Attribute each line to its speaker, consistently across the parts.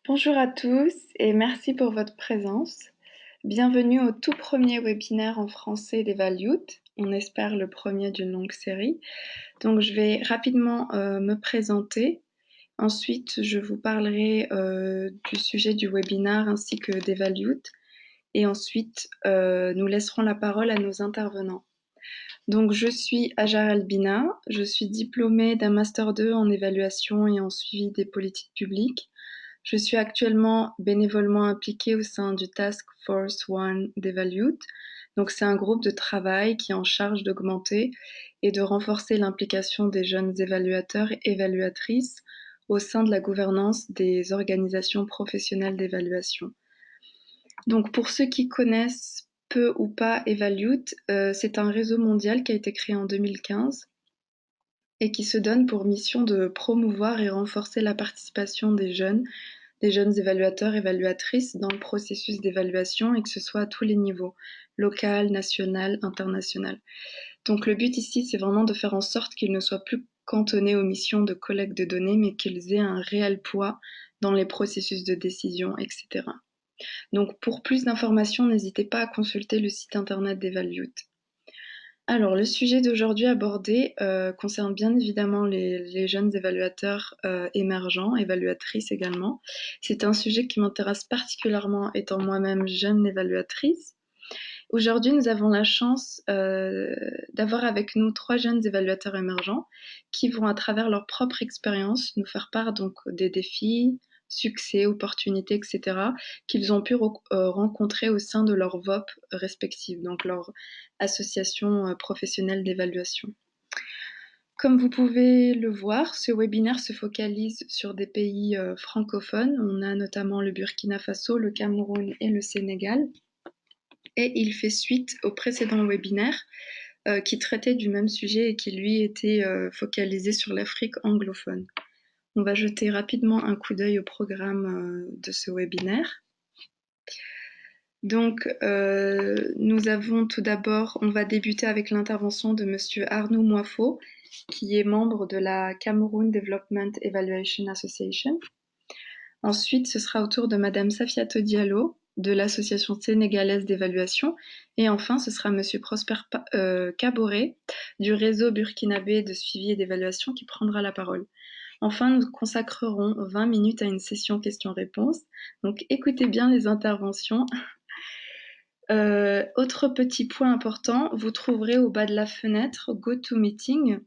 Speaker 1: Bonjour à tous et merci pour votre présence. Bienvenue au tout premier webinaire en français d'Evaluate. On espère le premier d'une longue série. Donc je vais rapidement me présenter. Ensuite, je vous parlerai du sujet du webinaire ainsi que d'Evaluate. Et ensuite, nous laisserons la parole à nos intervenants. Donc je suis Hajar Albina, je suis diplômée d'un Master 2 en évaluation et en suivi des politiques publiques. Je suis actuellement bénévolement impliquée au sein du Task Force One d'Evaluate. Donc, c'est un groupe de travail qui est en charge d'augmenter et de renforcer l'implication des jeunes évaluateurs et évaluatrices au sein de la gouvernance des organisations professionnelles d'évaluation. Donc, pour ceux qui connaissent peu ou pas Evaluate, c'est un réseau mondial qui a été créé en 2015 et qui se donne pour mission de promouvoir et renforcer la participation des jeunes évaluateurs, évaluatrices dans le processus d'évaluation et que ce soit à tous les niveaux, local, national, international. Donc le but ici, c'est vraiment de faire en sorte qu'ils ne soient plus cantonnés aux missions de collecte de données, mais qu'ils aient un réel poids dans les processus de décision, etc. Donc pour plus d'informations, n'hésitez pas à consulter le site internet d'Evaluate. Alors, le sujet d'aujourd'hui abordé concerne bien évidemment les jeunes évaluateurs émergents, évaluatrices également. C'est un sujet qui m'intéresse particulièrement étant moi-même jeune évaluatrice. Aujourd'hui, nous avons la chance d'avoir avec nous 3 jeunes évaluateurs émergents qui vont, à travers leur propre expérience, nous faire part donc des défis, succès, opportunités, etc., qu'ils ont pu rencontrer au sein de leur VOP respective, donc leur association professionnelle d'évaluation. Comme vous pouvez le voir, ce webinaire se focalise sur des pays francophones. On a notamment le Burkina Faso, le Cameroun et le Sénégal. Et il fait suite au précédent webinaire qui traitait du même sujet et qui lui était focalisé sur l'Afrique anglophone. On va jeter rapidement un coup d'œil au programme de ce webinaire. Donc, nous avons tout d'abord, on va débuter avec l'intervention de Monsieur Arnaud Moifo, qui est membre de la Cameroon Development Evaluation Association. Ensuite, ce sera au tour de Madame Safiatou Diallo, de l'Association sénégalaise d'évaluation. Et enfin, ce sera Monsieur Prosper Caboret, du réseau burkinabé de suivi et d'évaluation, qui prendra la parole. Enfin, nous consacrerons 20 minutes à une session questions-réponses. Donc, écoutez bien les interventions. Autre petit point important, vous trouverez au bas de la fenêtre GoToMeeting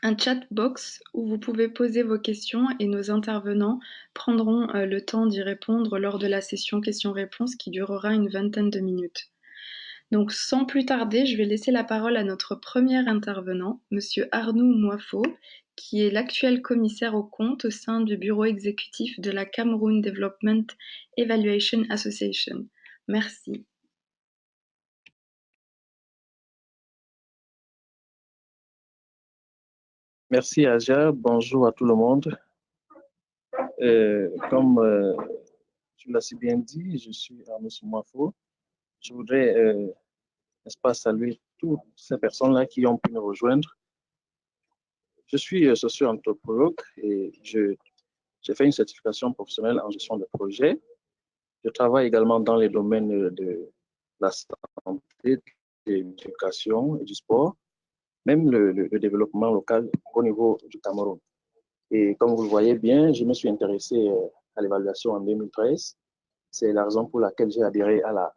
Speaker 1: un chat box où vous pouvez poser vos questions et nos intervenants prendront le temps d'y répondre lors de la session questions-réponses qui durera une vingtaine de minutes. Donc sans plus tarder, je vais laisser la parole à notre premier intervenant, Monsieur Arnaud Moifo, qui est l'actuel commissaire aux comptes au sein du bureau exécutif de la Cameroon Development Evaluation Association. Merci.
Speaker 2: Merci Aja, bonjour à tout le monde. Comme tu l'as si bien dit, je suis Arnaud Soumafo. Je voudrais, n'est-ce pas, saluer toutes ces personnes-là qui ont pu nous rejoindre. Je suis socio-anthropologue et j'ai fait une certification professionnelle en gestion de projet. Je travaille également dans les domaines de la santé, de l'éducation et du sport, même le développement local au niveau du Cameroun. Et comme vous le voyez bien, je me suis intéressé à l'évaluation en 2013. C'est la raison pour laquelle j'ai adhéré à la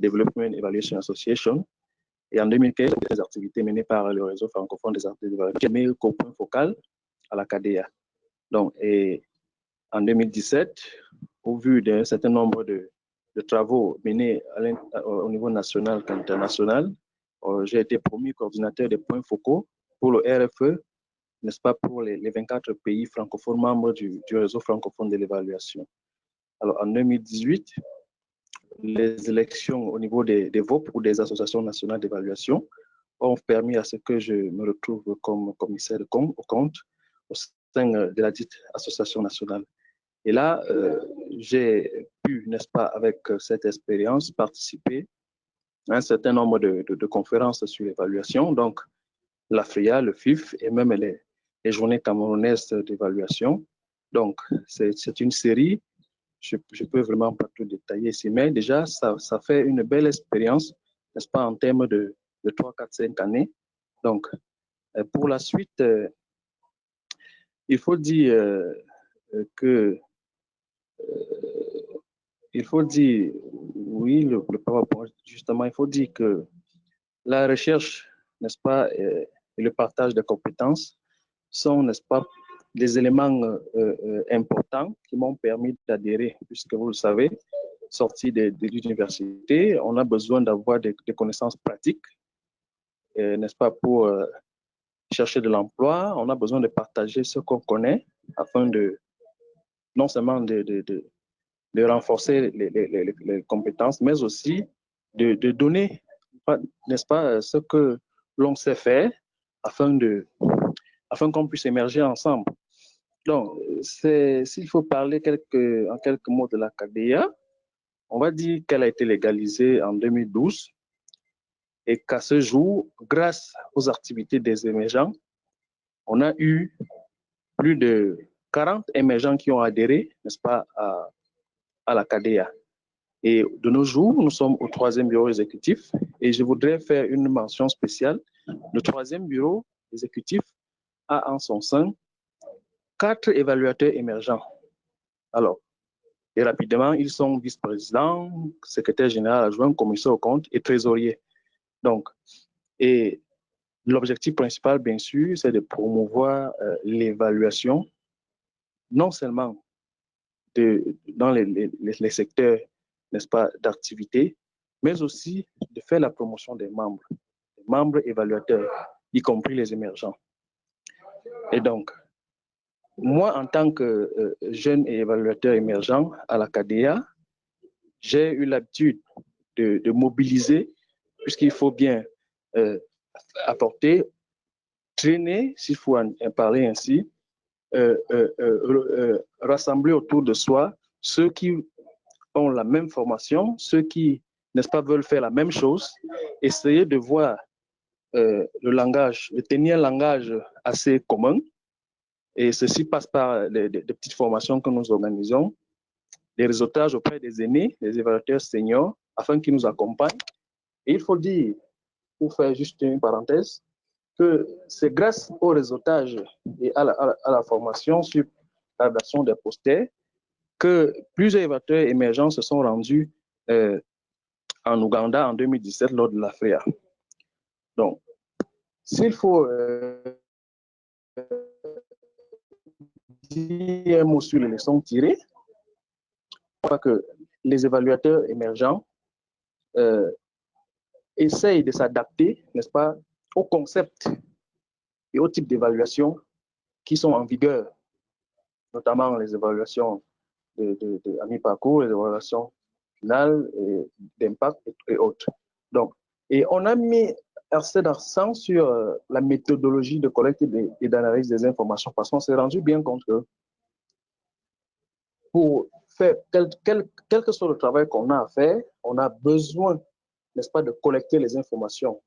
Speaker 2: Development Evaluation Association. Et en 2015, des activités menées par le réseau francophone des activités d'évaluation qui mis comme point focal à la CADEA. Donc, et en 2017, au vu d'un certain nombre de travaux menés au niveau national et international, j'ai été promu coordinateur des points focaux pour le RFE, n'est-ce pas, pour les 24 pays francophones membres du réseau francophone de l'évaluation. Alors, en 2018, les élections au niveau des VOP ou des associations nationales d'évaluation ont permis à ce que je me retrouve comme commissaire au compte au sein de la dite association nationale. Et là, j'ai pu, n'est-ce pas, avec cette expérience, participer un certain nombre de conférences sur l'évaluation, donc l'AFRIA, le FIF et même les journées camerounaises d'évaluation. Donc, c'est une série, je ne peux vraiment pas tout détailler ici, mais déjà, ça fait une belle expérience, n'est-ce pas, en termes de 3, 4, 5 années. Donc, pour la suite, il faut dire que il faut dire, oui, le PowerPoint, justement, il faut dire que la recherche, n'est-ce pas, et le partage des compétences sont, n'est-ce pas, des éléments importants qui m'ont permis d'adhérer, puisque vous le savez, sorti de l'université, on a besoin d'avoir des connaissances pratiques, n'est-ce pas, pour chercher de l'emploi, on a besoin de partager ce qu'on connaît afin de, non seulement de renforcer les compétences, mais aussi de donner, n'est-ce pas, ce que l'on sait faire afin qu'on puisse émerger ensemble. Donc, s'il faut parler en quelques mots de la KDA, on va dire qu'elle a été légalisée en 2012 et qu'à ce jour, grâce aux activités des émergents, on a eu plus de 40 émergents qui ont adhéré, n'est-ce pas, à la KDA. Et de nos jours, nous sommes au 3e bureau exécutif et je voudrais faire une mention spéciale. Le 3e bureau exécutif a en son sein 4 évaluateurs émergents. Alors, et rapidement, ils sont vice-présidents, secrétaire général adjoint, commissaire aux comptes et trésorier. Donc, et l'objectif principal, bien sûr, c'est de promouvoir l'évaluation, non seulement dans les secteurs, n'est-ce pas, d'activité, mais aussi de faire la promotion des membres évaluateurs, y compris les émergents. Et donc, moi, en tant que jeune et évaluateur émergent à la KDA, j'ai eu l'habitude de mobiliser, puisqu'il faut bien apporter, traîner, s'il faut en parler ainsi, rassembler autour de soi ceux qui ont la même formation, ceux qui, n'est-ce pas, veulent faire la même chose, essayer de voir le langage, de tenir un langage assez commun. Et ceci passe par des petites formations que nous organisons, des réseautages auprès des aînés, des évaluateurs seniors, afin qu'ils nous accompagnent. Et il faut dire, pour faire juste une parenthèse, que c'est grâce au réseautage et à la formation sur la rédaction des posters que plusieurs évaluateurs émergents se sont rendus en Ouganda en 2017 lors de l'AFRIA. Donc, s'il faut dire un mot sur les leçons tirées, je crois que les évaluateurs émergents essayent de s'adapter, n'est-ce pas, aux concepts et aux types d'évaluation qui sont en vigueur, notamment les évaluations à mi-parcours, les évaluations finales, d'impact et autres. Donc, et on a mis assez d'accent sur la méthodologie de collecte et d'analyse des informations parce qu'on s'est rendu bien compte que pour faire quel que soit le travail qu'on a à faire, on a besoin, n'est-ce pas, de collecter les informations,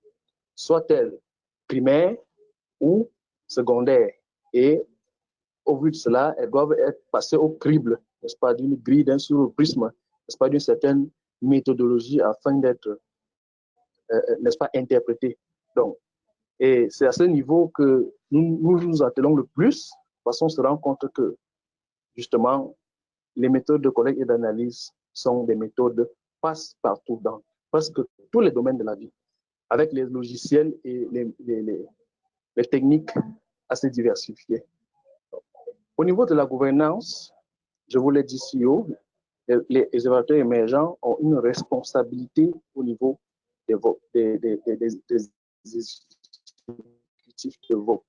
Speaker 2: soit-elles primaires ou secondaires. Et au vu de cela, elles doivent être passées au crible, n'est-ce pas, d'une grille, d'un sur-prisme, n'est-ce pas, d'une certaine méthodologie afin d'être, n'est-ce pas, interprétées. Donc, et c'est à ce niveau que nous attelons le plus, parce qu'on se rend compte que, justement, les méthodes de collecte et d'analyse sont des méthodes passe-partout dans presque tous les domaines de la vie, avec les logiciels et les techniques assez diversifiées. Au niveau de la gouvernance, je vous l'ai dit si haut, les évaluateurs émergents ont une responsabilité au niveau des exécutifs de VOP.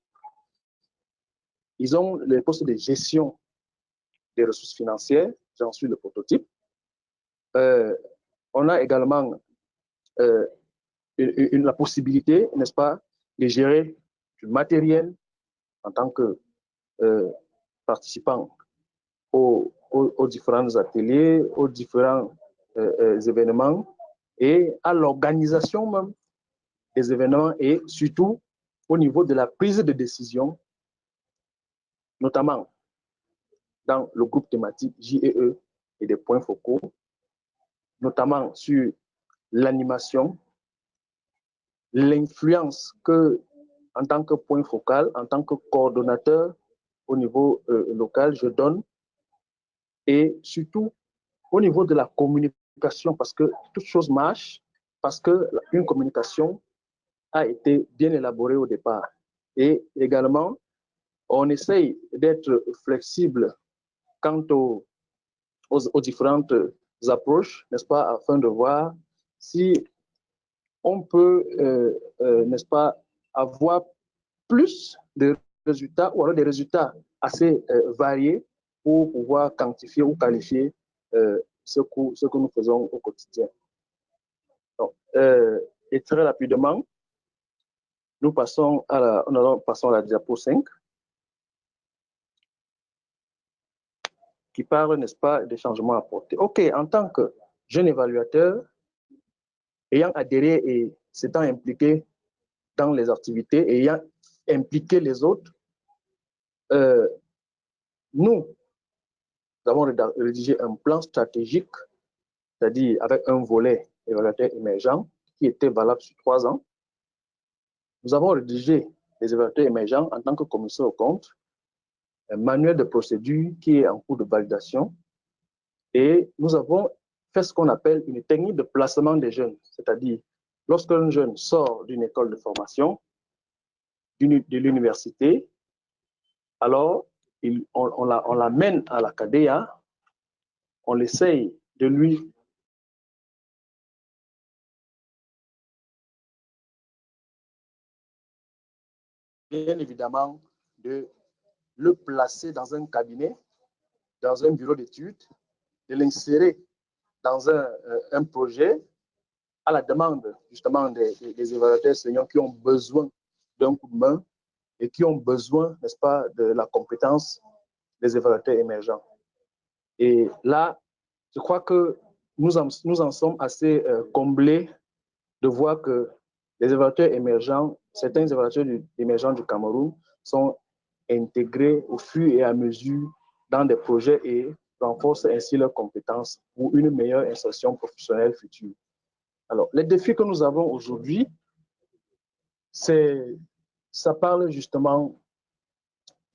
Speaker 2: Ils ont le poste de gestion des ressources financières, j'en suis le prototype. On a également la possibilité, n'est-ce pas, de gérer du matériel en tant que participant aux différents ateliers, aux différents événements et à l'organisation même des événements et surtout au niveau de la prise de décision, notamment dans le groupe thématique JEE et des points focaux, notamment sur l'animation, l'influence que, en tant que point focal, en tant que coordonnateur au niveau local, je donne, et surtout au niveau de la communication, parce que toute chose marche, parce qu'une communication a été bien élaborée au départ. Et également, on essaye d'être flexible quant aux différentes approches, n'est-ce pas, afin de voir si on peut, n'est-ce pas, avoir plus de résultats ou alors des résultats assez variés pour pouvoir quantifier ou qualifier ce que nous faisons au quotidien. Donc, et très rapidement, nous passons à la diapo 5 qui parle, n'est-ce pas, des changements apportés. OK, en tant que jeune évaluateur, ayant adhéré et s'étant impliqué dans les activités et ayant impliqué les autres, nous avons rédigé un plan stratégique, c'est-à-dire avec un volet évaluateur émergent qui était valable sur 3 ans. Nous avons rédigé les évaluateurs émergents en tant que commissaire aux comptes, un manuel de procédure qui est en cours de validation, et nous avons fait ce qu'on appelle une technique de placement des jeunes, c'est-à-dire lorsqu'un jeune sort d'une école de formation, de l'université, alors on l'amène à la CADEA, on essaye de lui bien évidemment de le placer dans un cabinet, dans un bureau d'études, de l'insérer dans un projet à la demande justement des évaluateurs seniors qui ont besoin d'un coup de main et qui ont besoin, n'est-ce pas, de la compétence des évaluateurs émergents. Et là, je crois que nous en sommes assez comblés de voir que les évaluateurs émergents, certains évaluateurs émergents du Cameroun sont intégrés au fur et à mesure dans des projets et renforcent ainsi leurs compétences pour une meilleure insertion professionnelle future. Alors, les défis que nous avons aujourd'hui, ça parle justement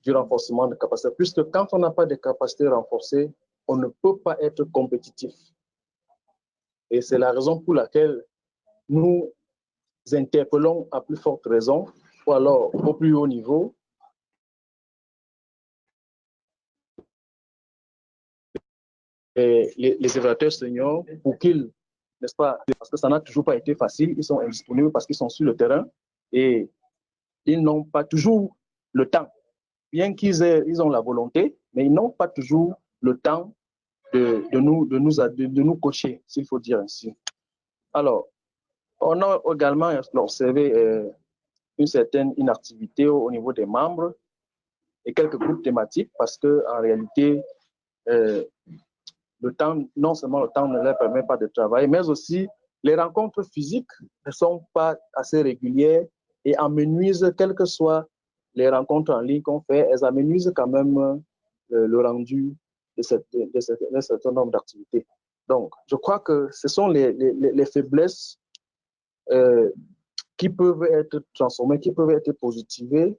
Speaker 2: du renforcement de capacités, puisque quand on n'a pas de capacités renforcées, on ne peut pas être compétitif. Et c'est la raison pour laquelle nous interpellons à plus forte raison, ou alors au plus haut niveau, les évaluateurs seniors pour qu'ils, n'est-ce pas, parce que ça n'a toujours pas été facile, ils sont indisponibles parce qu'ils sont sur le terrain et ils n'ont pas toujours le temps. Bien qu'ils ont la volonté, mais ils n'ont pas toujours le temps de nous coacher, s'il faut dire ainsi. Alors, on a également observé une certaine inactivité au niveau des membres et quelques groupes thématiques parce qu'en réalité, le temps, non seulement le temps ne leur permet pas de travailler, mais aussi les rencontres physiques ne sont pas assez régulières et amenuisent, quelles que soient les rencontres en ligne qu'on fait, elles amenuisent quand même le rendu d'un certain nombre d'activités. Donc, je crois que ce sont les faiblesses qui peuvent être transformées, qui peuvent être positivées.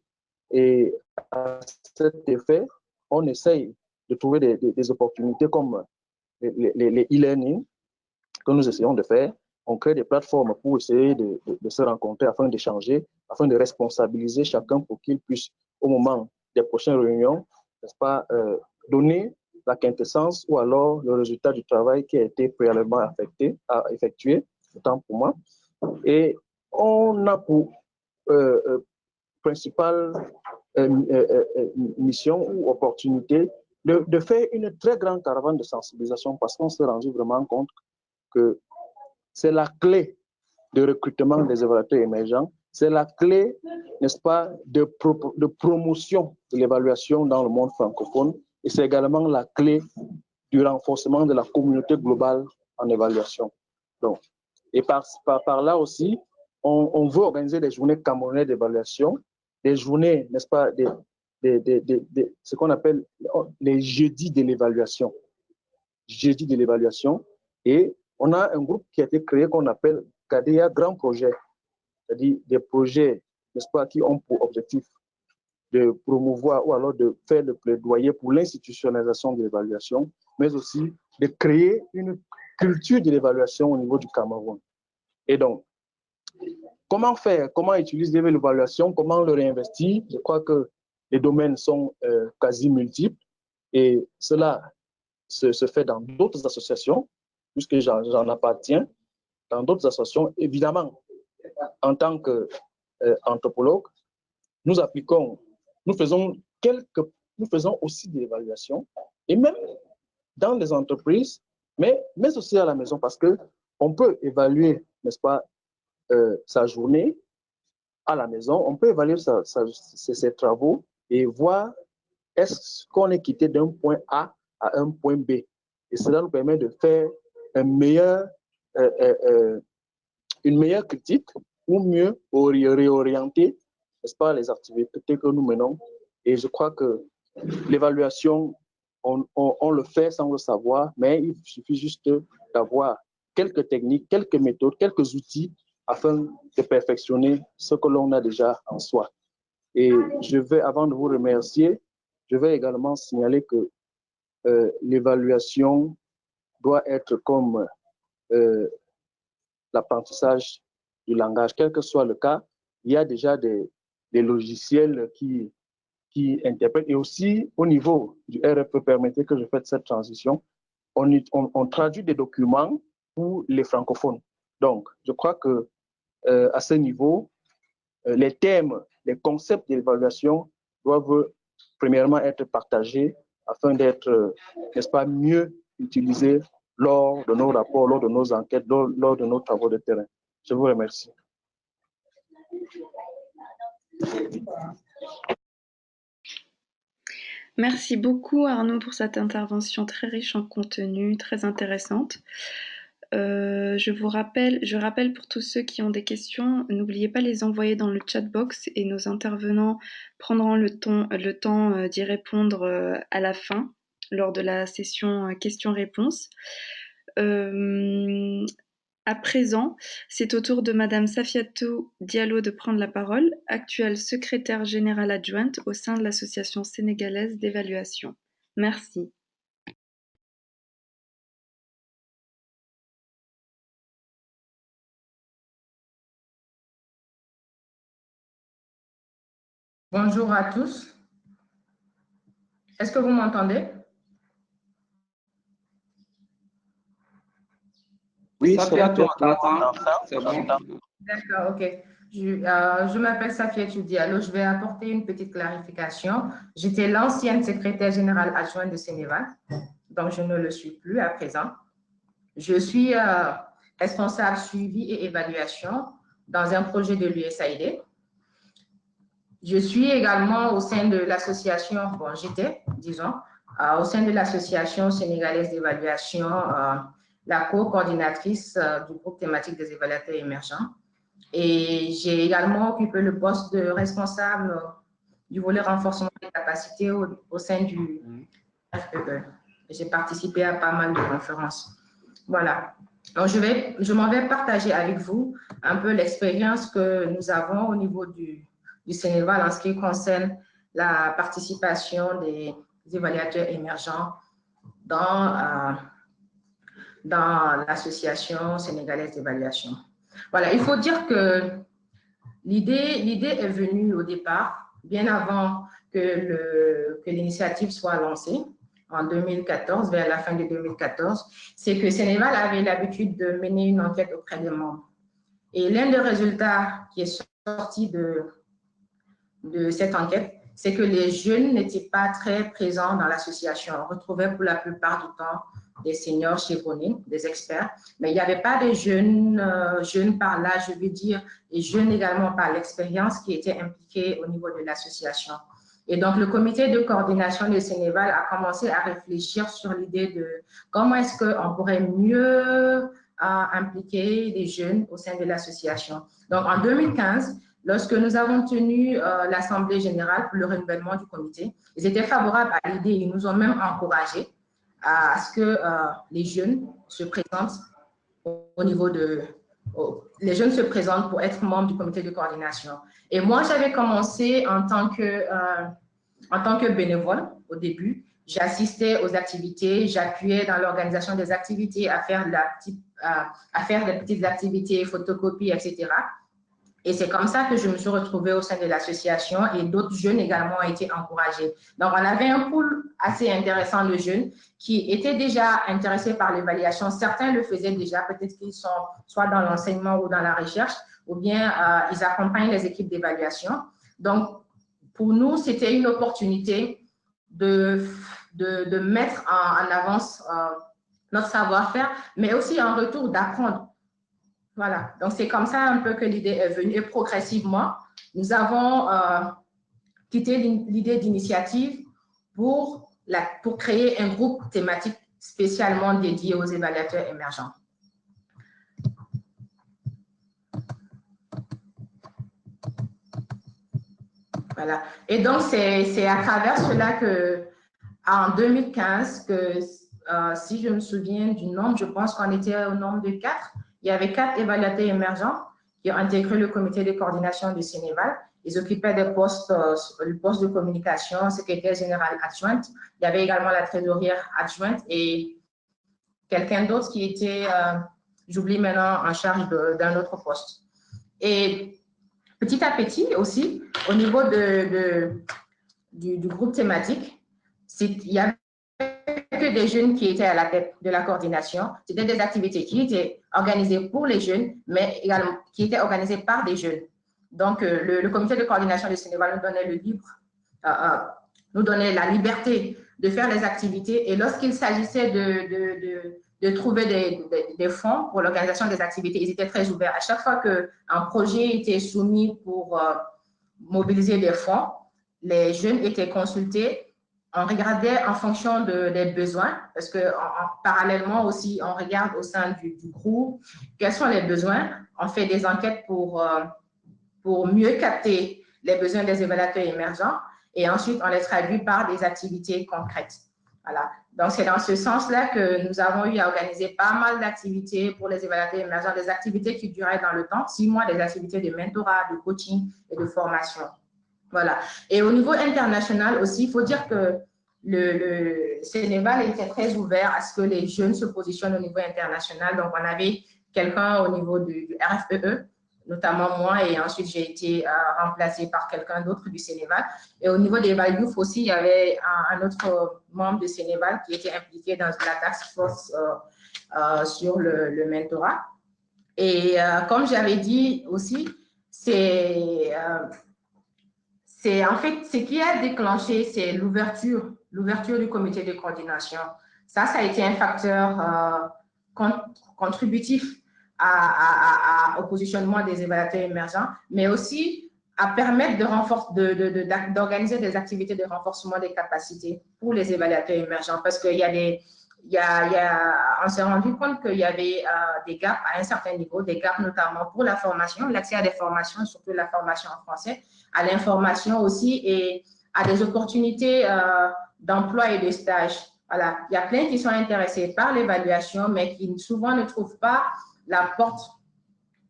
Speaker 2: Et à cet effet, on essaye de trouver des opportunités comme les e-learning que nous essayons de faire. On crée des plateformes pour essayer de se rencontrer afin d'échanger, afin de responsabiliser chacun pour qu'il puisse, au moment des prochaines réunions, n'est-ce pas, donner la quintessence ou alors le résultat du travail qui a été préalablement effectué, autant pour moi. Et on a pour principale mission ou opportunité de faire une très grande caravane de sensibilisation parce qu'on s'est rendu vraiment compte que c'est la clé de recrutement des évaluateurs émergents, c'est la clé, n'est-ce pas, de promotion de l'évaluation dans le monde francophone et c'est également la clé du renforcement de la communauté globale en évaluation. Donc, Et par là aussi, on veut organiser des journées camerounaises d'évaluation, des journées, n'est-ce pas, ce qu'on appelle les jeudis de l'évaluation. Jeudi de l'évaluation. Et on a un groupe qui a été créé qu'on appelle CADEA Grand Projet, c'est-à-dire des projets, n'est-ce pas, qui ont pour objectif de promouvoir ou alors de faire le plaidoyer pour l'institutionnalisation de l'évaluation, mais aussi de créer une culture de l'évaluation au niveau du Cameroun. Et donc, comment faire, comment utiliser l'évaluation, comment le réinvestir? Je crois que les domaines sont quasi multiples et cela se fait dans d'autres associations, puisque j'en appartiens, dans d'autres associations. Évidemment, en tant qu'anthropologue, nous appliquons, nous faisons aussi de l'évaluation, et même dans les entreprises, mais aussi à la maison, parce qu'on peut évaluer, n'est-ce pas, sa journée à la maison, on peut évaluer ses travaux et voir est-ce qu'on est quitté d'un point A à un point B. Et cela nous permet de faire une meilleure critique ou mieux réorienter, n'est-ce pas, les activités que nous menons. Et je crois que l'évaluation, on le fait sans le savoir, mais il suffit juste d'avoir quelques techniques, quelques méthodes, quelques outils afin de perfectionner ce que l'on a déjà en soi. Et avant de vous remercier, je vais également signaler que l'évaluation doit être comme l'apprentissage du langage, quel que soit le cas. Il y a déjà des logiciels qui interprètent. Et aussi, au niveau du RFE, permettez que je fasse cette transition, on traduit des documents pour les francophones. Donc, je crois que à ce niveau, les thèmes, les concepts d'évaluation doivent premièrement être partagés afin d'être, n'est-ce pas, mieux utilisés lors de nos rapports, lors de nos enquêtes, lors de nos travaux de terrain. Je vous remercie.
Speaker 1: Merci beaucoup Arnaud pour cette intervention très riche en contenu, très intéressante. Je rappelle pour tous ceux qui ont des questions, n'oubliez pas de les envoyer dans le chat box et nos intervenants prendront le temps d'y répondre à la fin, lors de la session questions-réponses. À présent, c'est au tour de Madame Safiatou Diallo de prendre la parole, actuelle secrétaire générale adjointe au sein de l'Association sénégalaise d'évaluation. Merci.
Speaker 3: Bonjour à tous. Est-ce que vous m'entendez?
Speaker 2: Oui,
Speaker 4: Safiatou,
Speaker 2: c'est bon.
Speaker 3: D'accord, ok. Je m'appelle Safiatou Diallo. Je vais apporter une petite clarification. J'étais l'ancienne secrétaire générale adjointe de Sénéval, donc je ne le suis plus à présent. Je suis responsable suivi et évaluation dans un projet de l'USAID. Je suis également au sein de l'association, bon, j'étais, disons, au sein de l'association sénégalaise d'évaluation, la co-coordinatrice du groupe thématique des évaluateurs émergents. Et j'ai également occupé le poste de responsable du volet renforcement des capacités au sein du FEE. J'ai participé à pas mal de conférences. Voilà. Donc, je m'en vais partager avec vous un peu l'expérience que nous avons au niveau du Sénégal en ce qui concerne la participation des évaluateurs émergents dans l'association sénégalaise d'évaluation. Voilà, il faut dire que l'idée est venue au départ, bien avant que l'initiative soit lancée, en 2014, vers la fin de 2014, c'est que Sénégal avait l'habitude de mener une enquête auprès des membres. Et l'un des résultats qui est sorti de cette enquête, c'est que les jeunes n'étaient pas très présents dans l'association. On retrouvait pour la plupart du temps des seniors chevronnés, des experts, mais il n'y avait pas des jeunes, jeunes par l'âge, je veux dire, et jeunes également par l'expérience qui étaient impliqués au niveau de l'association. Et donc, le comité de coordination de Sénégal a commencé à réfléchir sur l'idée de comment est-ce qu'on pourrait mieux à impliquer les jeunes au sein de l'association. Donc, en 2015, lorsque nous avons tenu l'Assemblée générale pour le renouvellement du comité, ils étaient favorables à l'idée, ils nous ont même encouragés à ce que les jeunes se présentent au niveau de... les jeunes se présentent pour être membres du comité de coordination. Et moi, j'avais commencé en tant que bénévole au début. J'assistais aux activités, j'appuyais dans l'organisation des activités, à faire des petites activités, photocopies, etc. Et c'est comme ça que je me suis retrouvée au sein de l'association et d'autres jeunes également ont été encouragés. Donc, on avait un pool assez intéressant de jeunes qui étaient déjà intéressés par l'évaluation. Certains le faisaient déjà, peut-être qu'ils sont soit dans l'enseignement ou dans la recherche, ou bien ils accompagnent les équipes d'évaluation. Donc, pour nous, c'était une opportunité de mettre en avance notre savoir-faire, mais aussi en retour d'apprendre. Voilà, donc c'est comme ça un peu que l'idée est venue et progressivement, nous avons quitté l'idée d'initiative pour créer un groupe thématique spécialement dédié aux évaluateurs émergents. Voilà, et donc c'est à travers cela que, en 2015, que si je me souviens du nombre, je pense qu'on était au nombre de 4. Il y avait 4 évaluateurs émergents qui ont intégré le comité de coordination du Sénéval. Ils occupaient des postes, le poste de communication, secrétaire général adjointe. Il y avait également la trésorière adjointe et quelqu'un d'autre qui était, j'oublie maintenant, en charge d'un autre poste. Et petit à petit aussi, au niveau du groupe thématique, il y avait que des jeunes qui étaient à la tête de la coordination. C'était des activités qui étaient organisées pour les jeunes, mais également qui étaient organisées par des jeunes. Donc, le comité de coordination du Sénégal nous donnait nous donnait la liberté de faire les activités. Et lorsqu'il s'agissait de trouver des fonds pour l'organisation des activités, ils étaient très ouverts. À chaque fois qu'un projet était soumis pour mobiliser des fonds, les jeunes étaient consultés. On regardait en fonction des besoins, parce que parallèlement aussi, on regarde au sein du groupe quels sont les besoins. On fait des enquêtes pour mieux capter les besoins des évaluateurs émergents et ensuite on les traduit par des activités concrètes. Voilà. Donc, c'est dans ce sens-là que nous avons eu à organiser pas mal d'activités pour les évaluateurs émergents, des activités qui duraient dans le temps, 6 mois, des activités de mentorat, de coaching et de formation. Voilà. Et au niveau international aussi, il faut dire que le Sénégal était très ouvert à ce que les jeunes se positionnent au niveau international. Donc, on avait quelqu'un au niveau du RFEE, notamment moi, et ensuite j'ai été remplacée par quelqu'un d'autre du Sénégal. Et au niveau des Valiouf aussi, il y avait un autre membre du Sénégal qui était impliqué dans la task force sur le mentorat. Et comme j'avais dit aussi, c'est en fait, ce qui a déclenché, c'est l'ouverture du comité de coordination. Ça a été un facteur contributif au positionnement des évaluateurs émergents, mais aussi à permettre d'organiser des activités de renforcement des capacités pour les évaluateurs émergents, parce qu'il y a on s'est rendu compte qu'il y avait des gaps à un certain niveau, des gaps notamment pour la formation, l'accès à des formations, surtout la formation en français, à l'information aussi et à des opportunités d'emploi et de stage. Voilà. Il y a plein qui sont intéressés par l'évaluation, mais qui souvent ne trouvent pas la porte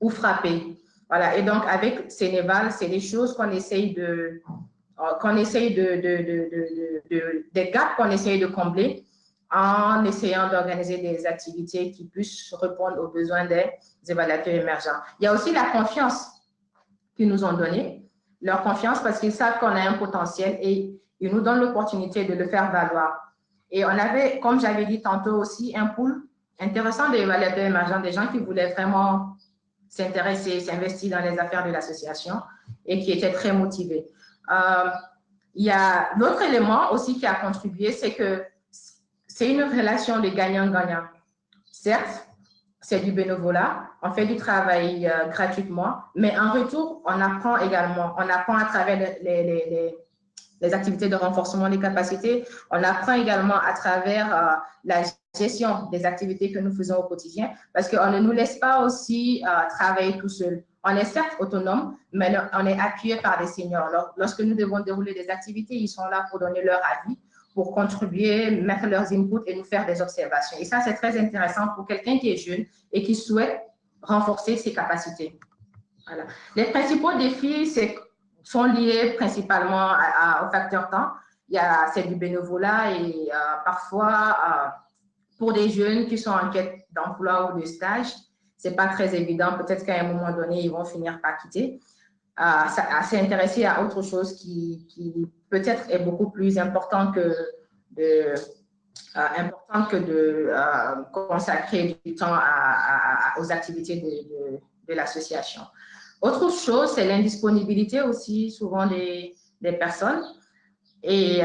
Speaker 3: où frapper. Voilà. Et donc, avec Sénéval, c'est des choses qu'on essaye des gaps qu'on essaye de combler en essayant d'organiser des activités qui puissent répondre aux besoins des évaluateurs émergents. Il y a aussi la confiance qu'ils nous ont donnée, leur confiance parce qu'ils savent qu'on a un potentiel et ils nous donnent l'opportunité de le faire valoir. Et on avait, comme j'avais dit tantôt aussi, un pool intéressant d'évaluateurs émergents, des gens qui voulaient vraiment s'intéresser, s'investir dans les affaires de l'association et qui étaient très motivés. Il y a l'autre élément aussi qui a contribué, c'est que c'est une relation de gagnant-gagnant. Certes, c'est du bénévolat, on fait du travail gratuitement, mais en retour, on apprend également. On apprend à travers les activités de renforcement des capacités. On apprend également à travers la gestion des activités que nous faisons au quotidien, parce qu'on ne nous laisse pas aussi travailler tout seul. On est certes autonome, mais on est appuyé par des seniors. Lorsque nous devons dérouler des activités, ils sont là pour donner leur avis, pour contribuer, mettre leurs inputs et nous faire des observations. Et ça, c'est très intéressant pour quelqu'un qui est jeune et qui souhaite renforcer ses capacités. Voilà. Les principaux défis sont liés principalement au facteur temps. C'est du bénévolat et parfois, pour des jeunes qui sont en quête d'emploi ou de stage, ce n'est pas très évident. Peut-être qu'à un moment donné, ils vont finir par quitter. S'intéresser à autre chose qui peut-être est beaucoup plus important que de consacrer du temps aux activités de l'association. Autre chose, c'est l'indisponibilité aussi souvent des personnes et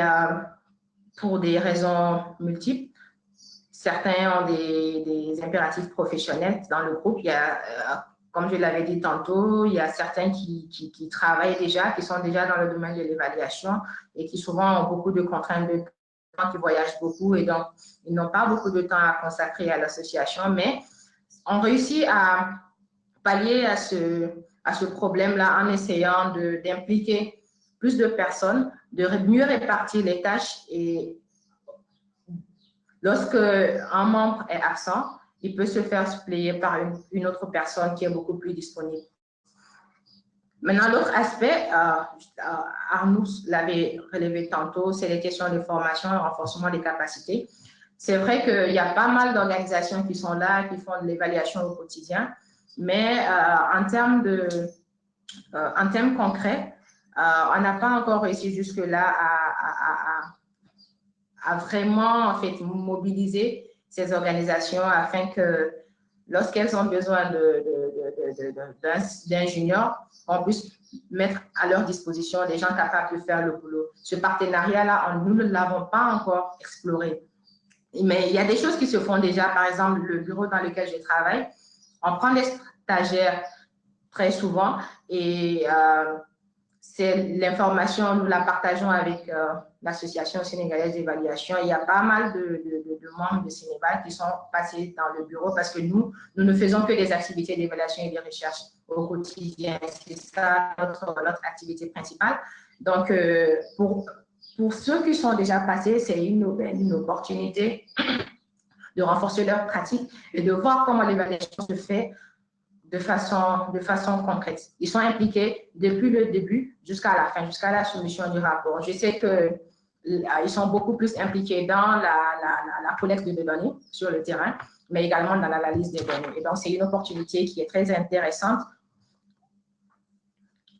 Speaker 3: pour des raisons multiples. Certains ont des impératifs professionnels dans le groupe. Il y a, comme je l'avais dit tantôt, il y a certains qui travaillent déjà, qui sont déjà dans le domaine de l'évaluation et qui souvent ont beaucoup de contraintes de temps, qui voyagent beaucoup et donc ils n'ont pas beaucoup de temps à consacrer à l'association, mais on réussit à pallier à ce problème-là en essayant d'impliquer plus de personnes, de mieux répartir les tâches et lorsque un membre est absent, il peut se faire suppléer par une autre personne qui est beaucoup plus disponible. Maintenant, l'autre aspect, Arnoux l'avait relevé tantôt, c'est les questions de formation et renforcement des capacités. C'est vrai qu'il y a pas mal d'organisations qui sont là, qui font de l'évaluation au quotidien, mais en termes concrets, on n'a pas encore réussi jusque-là à vraiment en fait, mobiliser ces organisations afin que lorsqu'elles ont besoin d'un junior, on puisse mettre à leur disposition des gens capables de faire le boulot. Ce partenariat-là, nous ne l'avons pas encore exploré. Mais il y a des choses qui se font déjà. Par exemple, le bureau dans lequel je travaille, on prend des stagiaires très souvent et l'information, nous la partageons avec l'Association sénégalaise d'évaluation. Il y a pas mal de membres de Sénégal qui sont passés dans le bureau parce que nous ne faisons que des activités d'évaluation et de recherche au quotidien. C'est ça notre activité principale. Donc, pour ceux qui sont déjà passés, c'est une opportunité de renforcer leur pratique et de voir comment l'évaluation se fait de façon concrète. Ils sont impliqués depuis le début jusqu'à la fin, jusqu'à la soumission du rapport. Je sais qu'ils sont beaucoup plus impliqués dans la collecte de données sur le terrain, mais également dans l'analyse des données. Et donc, c'est une opportunité qui est très intéressante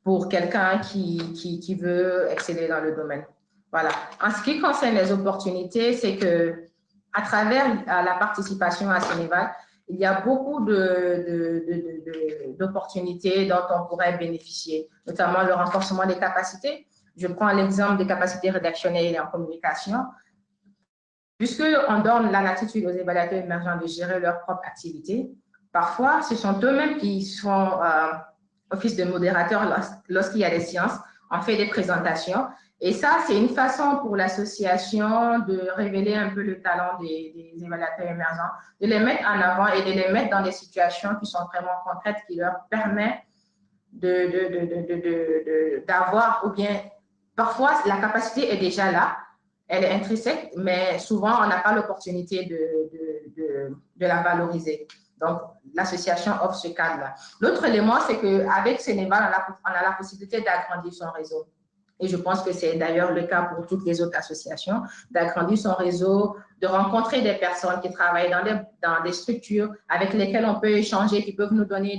Speaker 3: pour quelqu'un qui veut exceller dans le domaine. Voilà. En ce qui concerne les opportunités, c'est que à travers la participation à Sénéval, il y a beaucoup d'opportunités dont on pourrait bénéficier, notamment le renforcement des capacités. Je prends l'exemple des capacités rédactionnelles et en communication. Puisqu'on donne la latitude aux évaluateurs émergents de gérer leur propre activité, parfois, ce sont eux-mêmes qui font office de modérateur lorsqu'il y a des séances. On fait des présentations. Et ça, c'est une façon pour l'association de révéler un peu le talent des évaluateurs émergents, de les mettre en avant et de les mettre dans des situations qui sont vraiment concrètes, qui leur permettent d'avoir, ou bien, parfois, la capacité est déjà là, elle est intrinsèque, mais souvent, on n'a pas l'opportunité de la valoriser. Donc, l'association offre ce cadre-là. L'autre élément, c'est qu'avec Sénéval, on a la possibilité d'agrandir son réseau. Et je pense que c'est d'ailleurs le cas pour toutes les autres associations, d'agrandir son réseau, de rencontrer des personnes qui travaillent dans des structures avec lesquelles on peut échanger, qui peuvent nous donner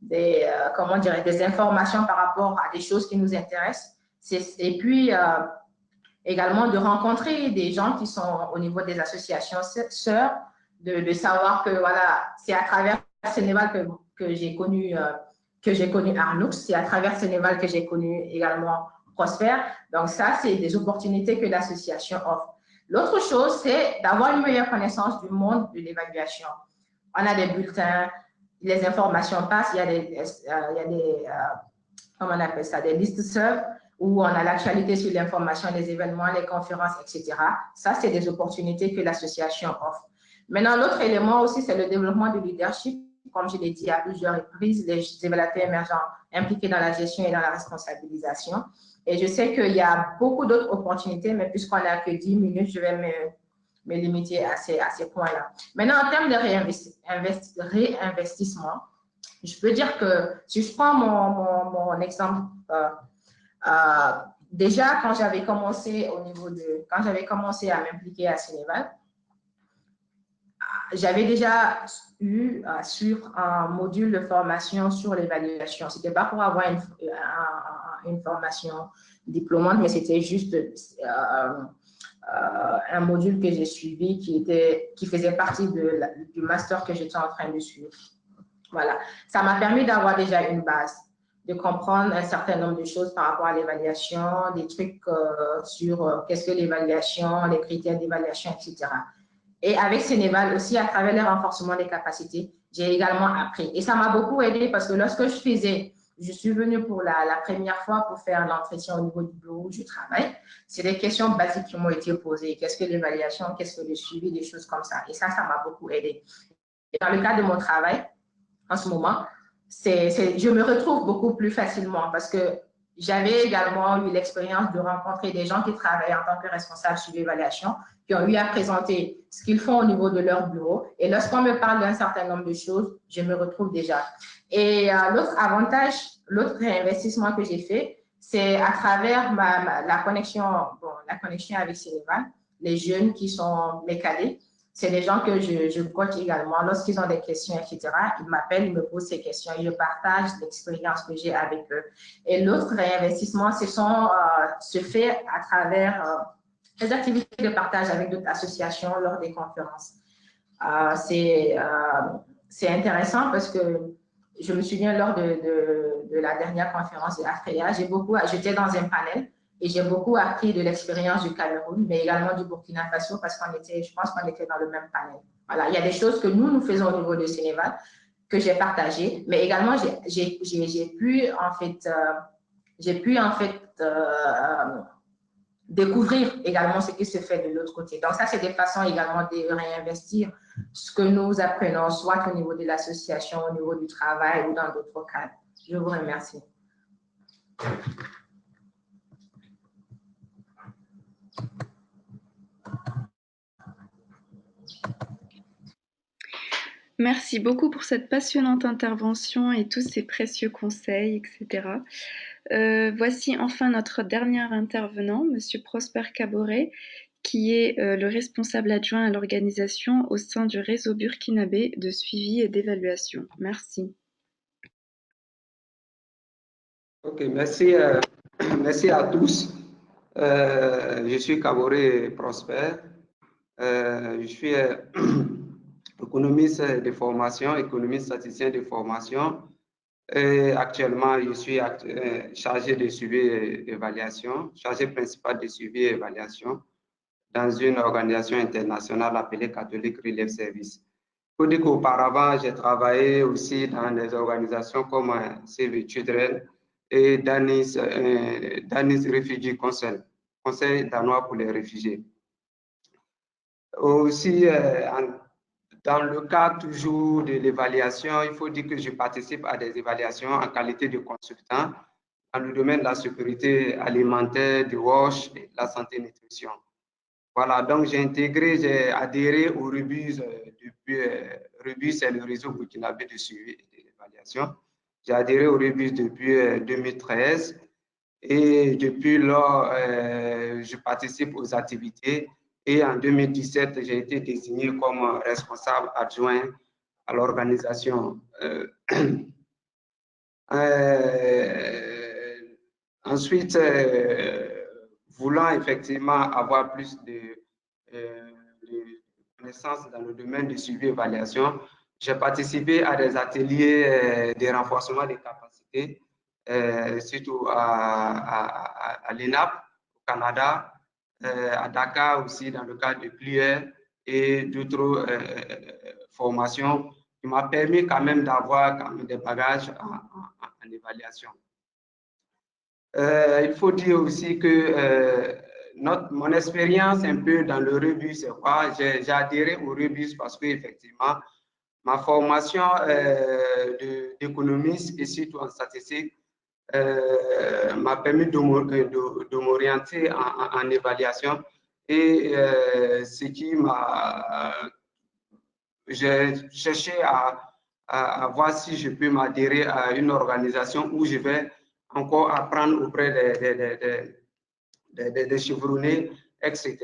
Speaker 3: des informations par rapport à des choses qui nous intéressent. Et puis, également de rencontrer des gens qui sont au niveau des associations sœurs, de savoir que voilà, c'est à travers Sénéval que j'ai connu Arnoux, c'est à travers Sénéval que j'ai connu également Prosper. Donc ça, c'est des opportunités que l'association offre. L'autre chose, c'est d'avoir une meilleure connaissance du monde de l'évaluation. On a des bulletins, les informations passent, il y a des comment on appelle ça, des listes serves où on a l'actualité sur l'information, les événements, les conférences, etc. Ça, c'est des opportunités que l'association offre. Maintenant, l'autre élément aussi, c'est le développement du leadership. Comme je l'ai dit à plusieurs reprises, les évaluateurs émergents impliqués dans la gestion et dans la responsabilisation. Et je sais qu'il y a beaucoup d'autres opportunités, mais puisqu'on n'a que 10 minutes, je vais me limiter à ces points-là. Maintenant, en termes de réinvestissement, je peux dire que si je prends mon exemple, déjà quand j'avais commencé à m'impliquer à Sénéval, j'avais déjà eu à suivre un module de formation sur l'évaluation. Ce n'était pas pour avoir une formation diplômante, mais c'était juste un module que j'ai suivi qui faisait partie du master que j'étais en train de suivre. Voilà, ça m'a permis d'avoir déjà une base, de comprendre un certain nombre de choses par rapport à l'évaluation, des trucs sur qu'est-ce que l'évaluation, les critères d'évaluation, etc. Et avec Sénéval aussi, à travers le renforcement des capacités, j'ai également appris. Et ça m'a beaucoup aidé parce que lorsque je suis venue pour la première fois pour faire l'entretien au niveau du bureau où je travaille, c'est des questions basiques qui m'ont été posées. Qu'est-ce que l'évaluation, qu'est-ce que le suivi, des choses comme ça. Et ça m'a beaucoup aidé. Et dans le cadre de mon travail, en ce moment, je me retrouve beaucoup plus facilement parce que j'avais également eu l'expérience de rencontrer des gens qui travaillent en tant que responsables sur l'évaluation, qui ont eu à présenter ce qu'ils font au niveau de leur bureau. Et lorsqu'on me parle d'un certain nombre de choses, je me retrouve déjà. Et l'autre avantage, l'autre réinvestissement que j'ai fait, c'est à travers la connexion avec Sénéval, les jeunes qui sont mécalés. C'est des gens que je coach également. Lorsqu'ils ont des questions, etc., ils m'appellent, ils me posent ces questions et je partage l'expérience que j'ai avec eux. Et l'autre réinvestissement, se fait à travers les activités de partage avec d'autres associations lors des conférences. C'est intéressant parce que je me souviens lors de la dernière conférence de Africa, j'étais dans un panel et j'ai beaucoup appris de l'expérience du Cameroun, mais également du Burkina Faso parce je pense qu'on était dans le même panel. Voilà, il y a des choses que nous faisons au niveau de Sénégal que j'ai partagées, mais également j'ai pu en fait découvrir également ce qui se fait de l'autre côté. Donc ça, c'est des façons également de réinvestir ce que nous apprenons, soit au niveau de l'association, au niveau du travail ou dans d'autres cadres. Je vous remercie.
Speaker 1: Merci beaucoup pour cette passionnante intervention et tous ces précieux conseils, etc. Voici enfin notre dernier intervenant, Monsieur Prosper Kaboré, qui est le responsable adjoint à l'organisation au sein du réseau burkinabé de suivi et d'évaluation. Merci.
Speaker 4: Ok, merci, merci à tous. Je suis Kaboré Prosper. Je suis économiste de formation, économiste statisticien de formation. Et actuellement, je suis chargé de suivi et évaluation, chargé principal de suivi et évaluation dans une organisation internationale appelée Catholic Relief Service. Il faut dire qu'auparavant, j'ai travaillé aussi dans des organisations comme Save Children et Danish Refugee Council, Conseil danois pour les réfugiés. Aussi, dans le cas toujours de l'évaluation, il faut dire que je participe à des évaluations en qualité de consultant dans le domaine de la sécurité alimentaire, du WASH et de la santé et nutrition. Voilà, donc j'ai adhéré au REBUS depuis, REBUS c'est le réseau burkinabé de suivi et d'évaluation. J'ai adhéré au REBUS depuis 2013 et depuis lors, je participe aux activités. Et en 2017, j'ai été désigné comme responsable adjoint à l'organisation. Ensuite, voulant effectivement avoir plus de connaissances dans le domaine du suivi et évaluation, j'ai participé à des ateliers de renforcement des capacités, surtout à l'ENAP, au Canada, à Dakar aussi dans le cadre de PLIER et d'autres formations qui m'a permis quand même d'avoir des bagages en évaluation. Il faut dire aussi que mon expérience un peu dans le rebus, c'est quoi? J'ai adhéré au rebus parce qu'effectivement, ma formation d'économiste et surtout en statistique m'a permis de m'orienter en évaluation et ce qui m'a... j'ai cherché à voir si je peux m'adhérer à une organisation où je vais encore apprendre auprès des chevronnés, etc.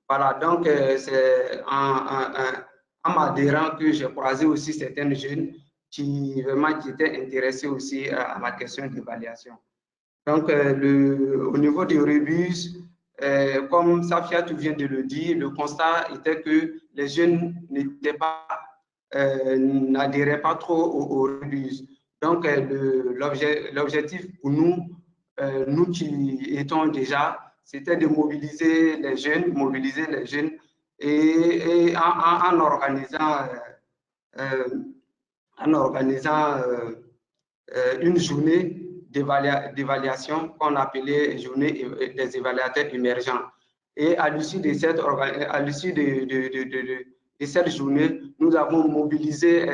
Speaker 4: Voilà, donc c'est en m'adhérant que j'ai croisé aussi certains jeunes qui vraiment qui étaient intéressés aussi à la question d'évaluation. Donc, au niveau des rebus, comme Safia, tu viens de le dire, le constat était que les jeunes n'adhéraient pas trop aux rebus. Donc, l'objectif pour nous, nous qui étions déjà, c'était de mobiliser les jeunes et en organisant, une journée d'évaluation qu'on appelait journée des évaluateurs émergents. Et à l'issue de cette journée, nous avons mobilisé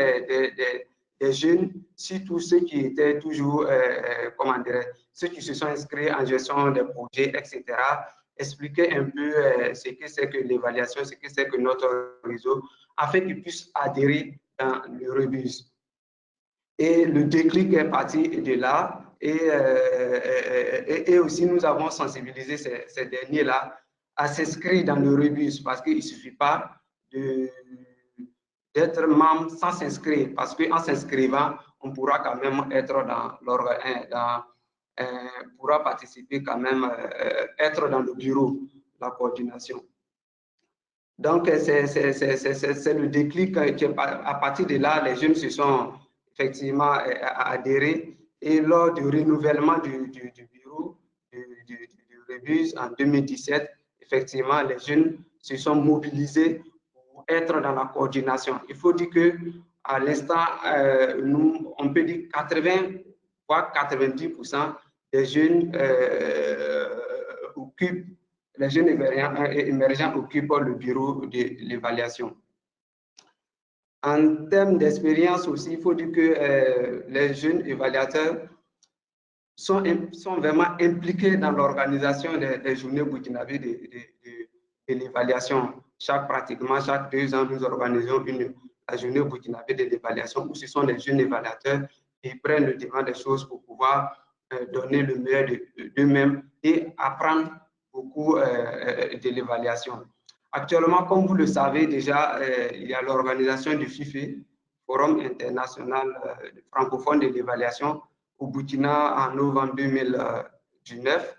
Speaker 4: des jeunes, surtout ceux qui étaient toujours, comment dirais, ceux qui se sont inscrits en gestion des projets, etc., expliquer un peu ce que c'est que l'évaluation, ce que c'est que notre réseau, afin qu'ils puissent adhérer dans le rebus. Et le déclic est parti de là. Et aussi, nous avons sensibilisé ces derniers-là à s'inscrire dans le rebus parce qu'il ne suffit pas d'être membre sans s'inscrire. Parce qu'en s'inscrivant, on pourra quand même être pourra participer quand même, être dans le bureau, la coordination. Donc, c'est le déclic. À partir de là, les jeunes se sont effectivement adhérés. Et lors du renouvellement du bureau du rebus en 2017, effectivement, les jeunes se sont mobilisés pour être dans la coordination. Il faut dire qu'à l'instant, nous, on peut dire 80 voire 90% des jeunes occupent. Les jeunes émergents occupent le bureau de l'évaluation. En termes d'expérience aussi, il faut dire que les jeunes évaluateurs sont vraiment impliqués dans l'organisation des journées burkinabées de l'évaluation. Pratiquement chaque 2 ans, nous organisons la journée burkinabé de l'évaluation où ce sont les jeunes évaluateurs qui prennent le devant des choses pour pouvoir donner le meilleur d'eux-mêmes et apprendre beaucoup de l'évaluation. Actuellement, comme vous le savez déjà, il y a l'organisation du FIFE, Forum international francophone de l'évaluation, au Burkina en novembre 2019.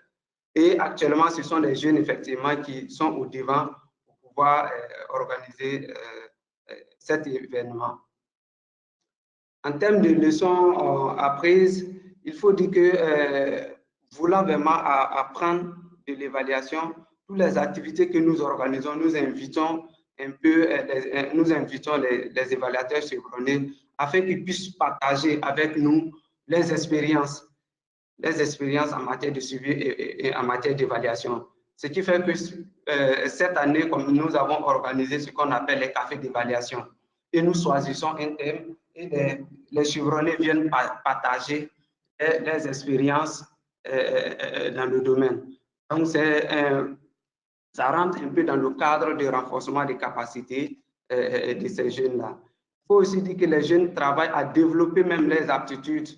Speaker 4: Et actuellement, ce sont les jeunes, effectivement, qui sont au devant pour pouvoir organiser cet événement. En termes de leçons apprises, il faut dire que voulant vraiment apprendre de l'évaluation, toutes les activités que nous organisons, nous invitons un peu, les évaluateurs chevronnés afin qu'ils puissent partager avec nous les expériences en matière de suivi et en matière d'évaluation. Ce qui fait que cette année, comme nous avons organisé ce qu'on appelle les cafés d'évaluation, et nous choisissons un thème et les chevronnés viennent partager les expériences dans le domaine. Donc, ça rentre un peu dans le cadre de renforcement des capacités de ces jeunes-là. Il faut aussi dire que les jeunes travaillent à développer même les aptitudes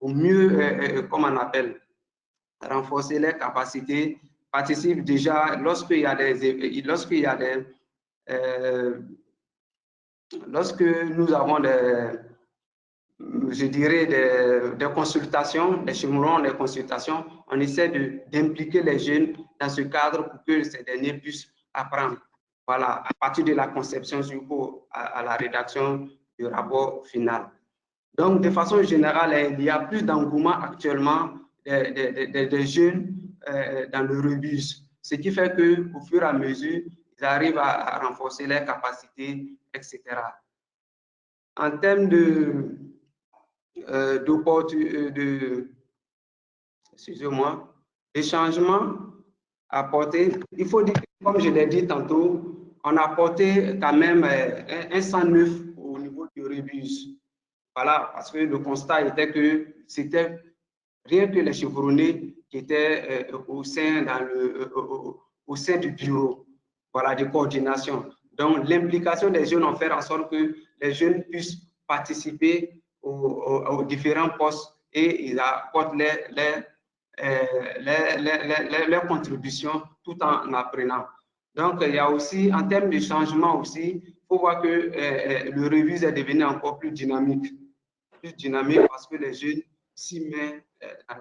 Speaker 4: pour mieux, comme on appelle, renforcer les capacités, participent déjà lorsque nous avons je dirais des consultations, des chevrons, des consultations, on essaie d'impliquer les jeunes dans ce cadre pour que ces derniers puissent apprendre. Voilà, à partir de la conception à la rédaction du rapport final. Donc, de façon générale, il y a plus d'engouement actuellement des jeunes dans le rebus, ce qui fait qu'au fur et à mesure, ils arrivent à renforcer leurs capacités, etc. En termes excusez-moi, des changements apportés, il faut dire, comme je l'ai dit tantôt, on a apporté quand même un 109 au niveau du rebus. Voilà, parce que le constat était que c'était rien que les chevronnés qui étaient au sein du bureau, voilà, de coordination. Donc, l'implication des jeunes en faire en sorte que les jeunes puissent participer aux différents postes et ils apportent leurs contributions tout en apprenant. Donc, il y a aussi, en termes de changement aussi, il faut voir que le revue est devenu encore plus dynamique parce que les jeunes s'y mettent dans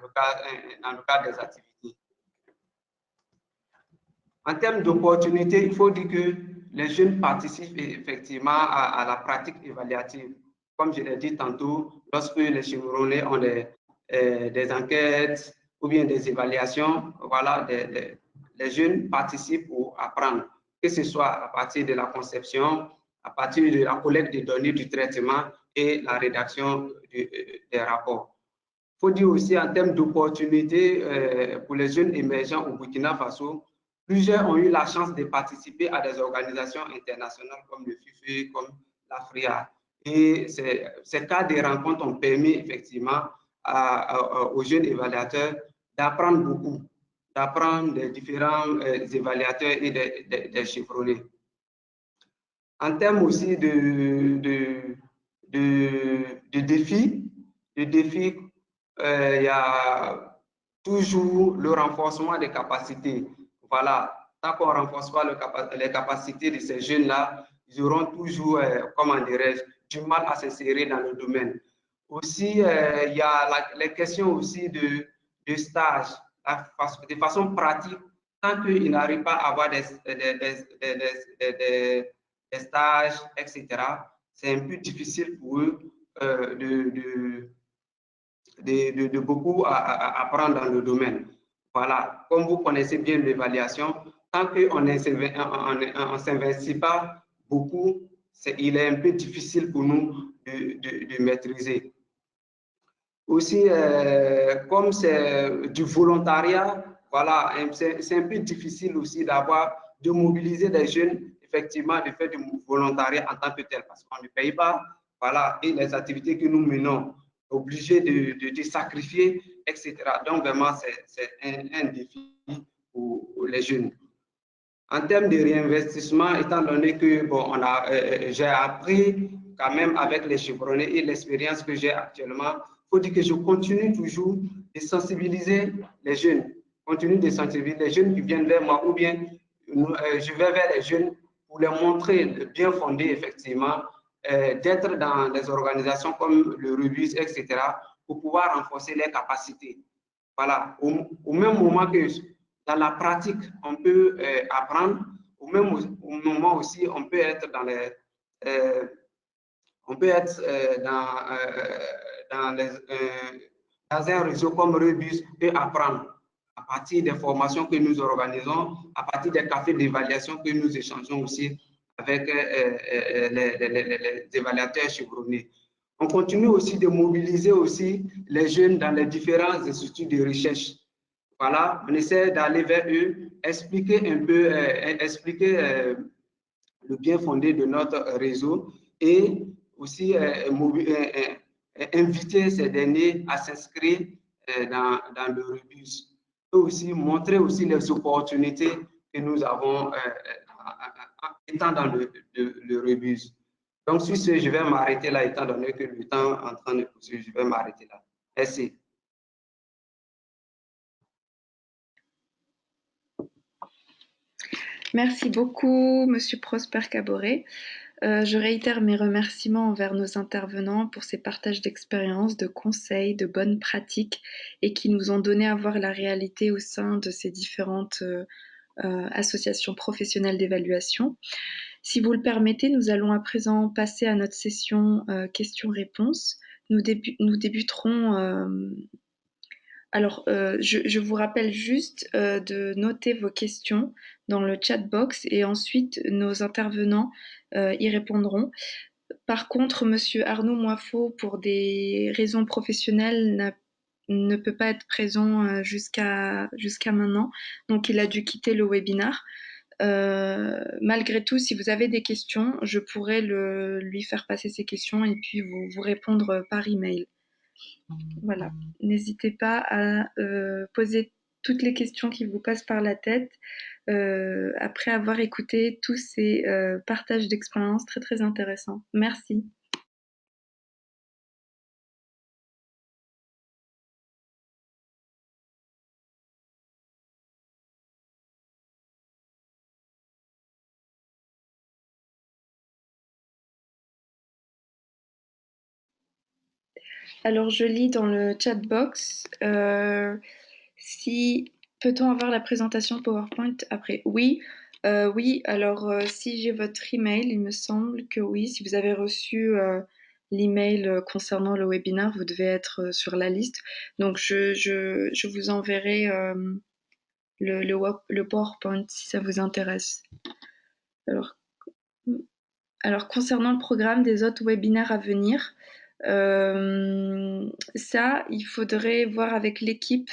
Speaker 4: le cadre des activités. En termes d'opportunités, il faut dire que les jeunes participent effectivement à la pratique évaluative. Comme je l'ai dit tantôt, lorsque les chevronnés ont des enquêtes ou bien des évaluations, voilà, les jeunes participent pour apprendre, que ce soit à partir de la conception, à partir de la collecte des données du traitement et la rédaction des rapports. Il faut dire aussi en termes d'opportunités pour les jeunes émergents au Burkina Faso, plusieurs ont eu la chance de participer à des organisations internationales comme le FIFE, comme l'AFRIA. Et ces cas de rencontres ont permis effectivement aux jeunes évaluateurs d'apprendre beaucoup, d'apprendre des différents évaluateurs et des chevronnés. En termes aussi de défis, il y a toujours le renforcement des capacités. Voilà, tant qu'on ne renforce pas les capacités de ces jeunes-là, ils auront toujours, comment dirais-je, du mal à s'insérer dans le domaine. Aussi, il y a les questions aussi de stage, de façon pratique, tant qu'ils n'arrivent pas à avoir des stages, etc., c'est un peu difficile pour eux de beaucoup apprendre dans le domaine. Voilà, comme vous connaissez bien l'évaluation, tant qu'on ne s'investit pas beaucoup, il est un peu difficile pour nous de maîtriser. Aussi, comme c'est du volontariat, voilà, c'est un peu difficile aussi de mobiliser des jeunes, effectivement, de faire du volontariat en tant que tel, parce qu'on ne paye pas, voilà, et les activités que nous menons, obligés de sacrifier, etc. Donc, vraiment, c'est un défi pour les jeunes. En termes de réinvestissement, étant donné que bon, j'ai appris quand même avec les chevronnés et l'expérience que j'ai actuellement, il faut dire que je continue toujours de sensibiliser les jeunes, les jeunes qui viennent vers moi, ou bien je vais vers les jeunes pour leur montrer le bien fondé, effectivement, d'être dans des organisations comme le Rubis, etc., pour pouvoir renforcer leurs capacités. Voilà, au même moment que dans la pratique, on peut apprendre, au même moment aussi, on peut être dans dans un réseau comme Rebus et apprendre à partir des formations que nous organisons, à partir des cafés d'évaluation que nous échangeons aussi avec les évaluateurs chevronnés. On continue aussi de mobiliser aussi les jeunes dans les différents instituts de recherche. Voilà, on essaie d'aller vers eux, expliquer un peu, le bien fondé de notre réseau et aussi inviter ces derniers à s'inscrire dans le Rebus. Et aussi montrer aussi les opportunités que nous avons étant dans le Rebus. Donc, sur ce, je vais m'arrêter là, étant donné que le temps est en train de poursuivre, je vais m'arrêter là. Merci.
Speaker 1: Merci beaucoup, Monsieur Prosper Caboret. Je réitère mes remerciements envers nos intervenants pour ces partages d'expériences, de conseils, de bonnes pratiques et qui nous ont donné à voir la réalité au sein de ces différentes associations professionnelles d'évaluation. Si vous le permettez, nous allons à présent passer à notre session questions-réponses. Nous débuterons. Alors, je vous rappelle juste de noter vos questions dans le chat box et ensuite nos intervenants y répondront. Par contre, Monsieur Arnaud Moifo, pour des raisons professionnelles, ne peut pas être présent jusqu'à maintenant, donc il a dû quitter le webinaire. Malgré tout, si vous avez des questions, je pourrais lui faire passer ces questions et puis vous répondre par email. Voilà, n'hésitez pas à poser toutes les questions qui vous passent par la tête après avoir écouté tous ces partages d'expériences très très intéressants. Merci. Alors, je lis dans le chat box si peut-on avoir la présentation PowerPoint après? Oui, oui. Alors, si j'ai votre email, il me semble que oui. Si vous avez reçu l'email concernant le webinaire, vous devez être sur la liste. Donc, je vous enverrai le PowerPoint si ça vous intéresse. Alors, concernant le programme des autres webinaires à venir, ça, il faudrait voir avec l'équipe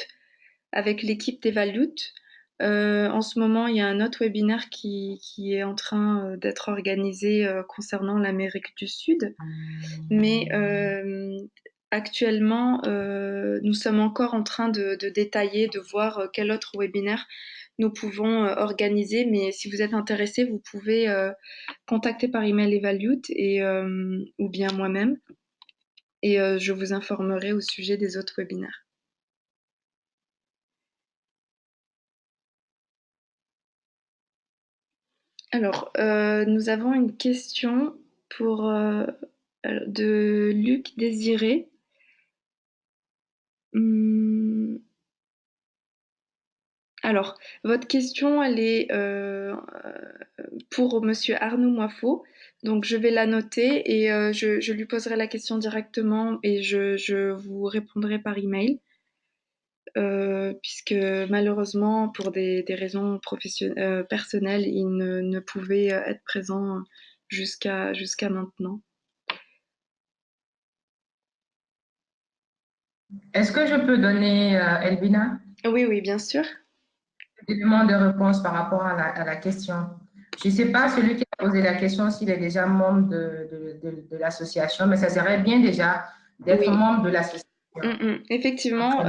Speaker 1: d'Evalute. En ce moment, il y a un autre webinaire qui est en train d'être organisé concernant l'Amérique du Sud. Mais actuellement, nous sommes encore en train de détailler, de voir quel autre webinaire nous pouvons organiser. Mais si vous êtes intéressé, vous pouvez contacter par email Evalute ou bien moi-même. Et je vous informerai au sujet des autres webinaires. Alors, nous avons une question de Luc Désiré. Alors, votre question, elle est pour Monsieur Arnaud Moifo. Donc, je vais la noter et je lui poserai la question directement et je vous répondrai par email. Puisque malheureusement, pour des raisons personnelles, il ne pouvait être présent jusqu'à maintenant.
Speaker 3: Est-ce que je peux donner, Elvina?
Speaker 1: Oui, oui, bien sûr.
Speaker 3: Élément de réponse par rapport à la question. Je ne sais pas celui qui a posé la question s'il est déjà membre de l'association, mais ça serait bien déjà d'être membre de l'association.
Speaker 1: Effectivement,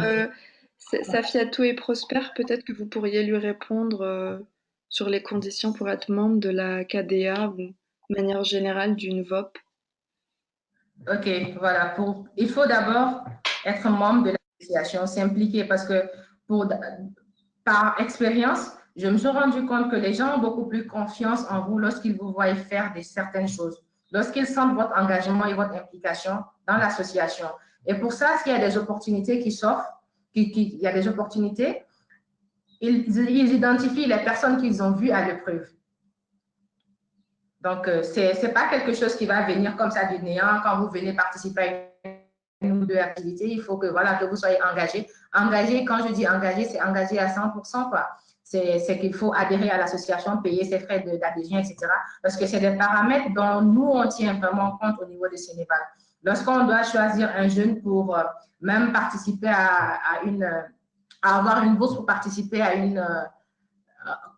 Speaker 1: Safiatou et Prosper, peut-être que vous pourriez lui répondre sur les conditions pour être membre de la KDA ou de manière générale d'une VOP.
Speaker 3: Ok, voilà. Il faut d'abord être membre de l'association, s'impliquer parce que par expérience, je me suis rendu compte que les gens ont beaucoup plus confiance en vous lorsqu'ils vous voient faire certaines choses, lorsqu'ils sentent votre engagement et votre implication dans l'association. Et pour ça, s'il y a des opportunités qui s'offrent, il y a des opportunités, ils identifient les personnes qu'ils ont vues à l'épreuve. Donc, ce n'est pas quelque chose qui va venir comme ça du néant. Quand vous venez participer à une ou deux activités, il faut que, voilà, que vous soyez engagé. Engagé, quand je dis engagé, c'est engagé à 100%, quoi. C'est qu'il faut adhérer à l'association, payer ses frais d'adhésion, etc. Parce que c'est des paramètres dont nous, on tient vraiment compte au niveau de Sénéval. Lorsqu'on doit choisir un jeune pour même participer à avoir une bourse pour participer à une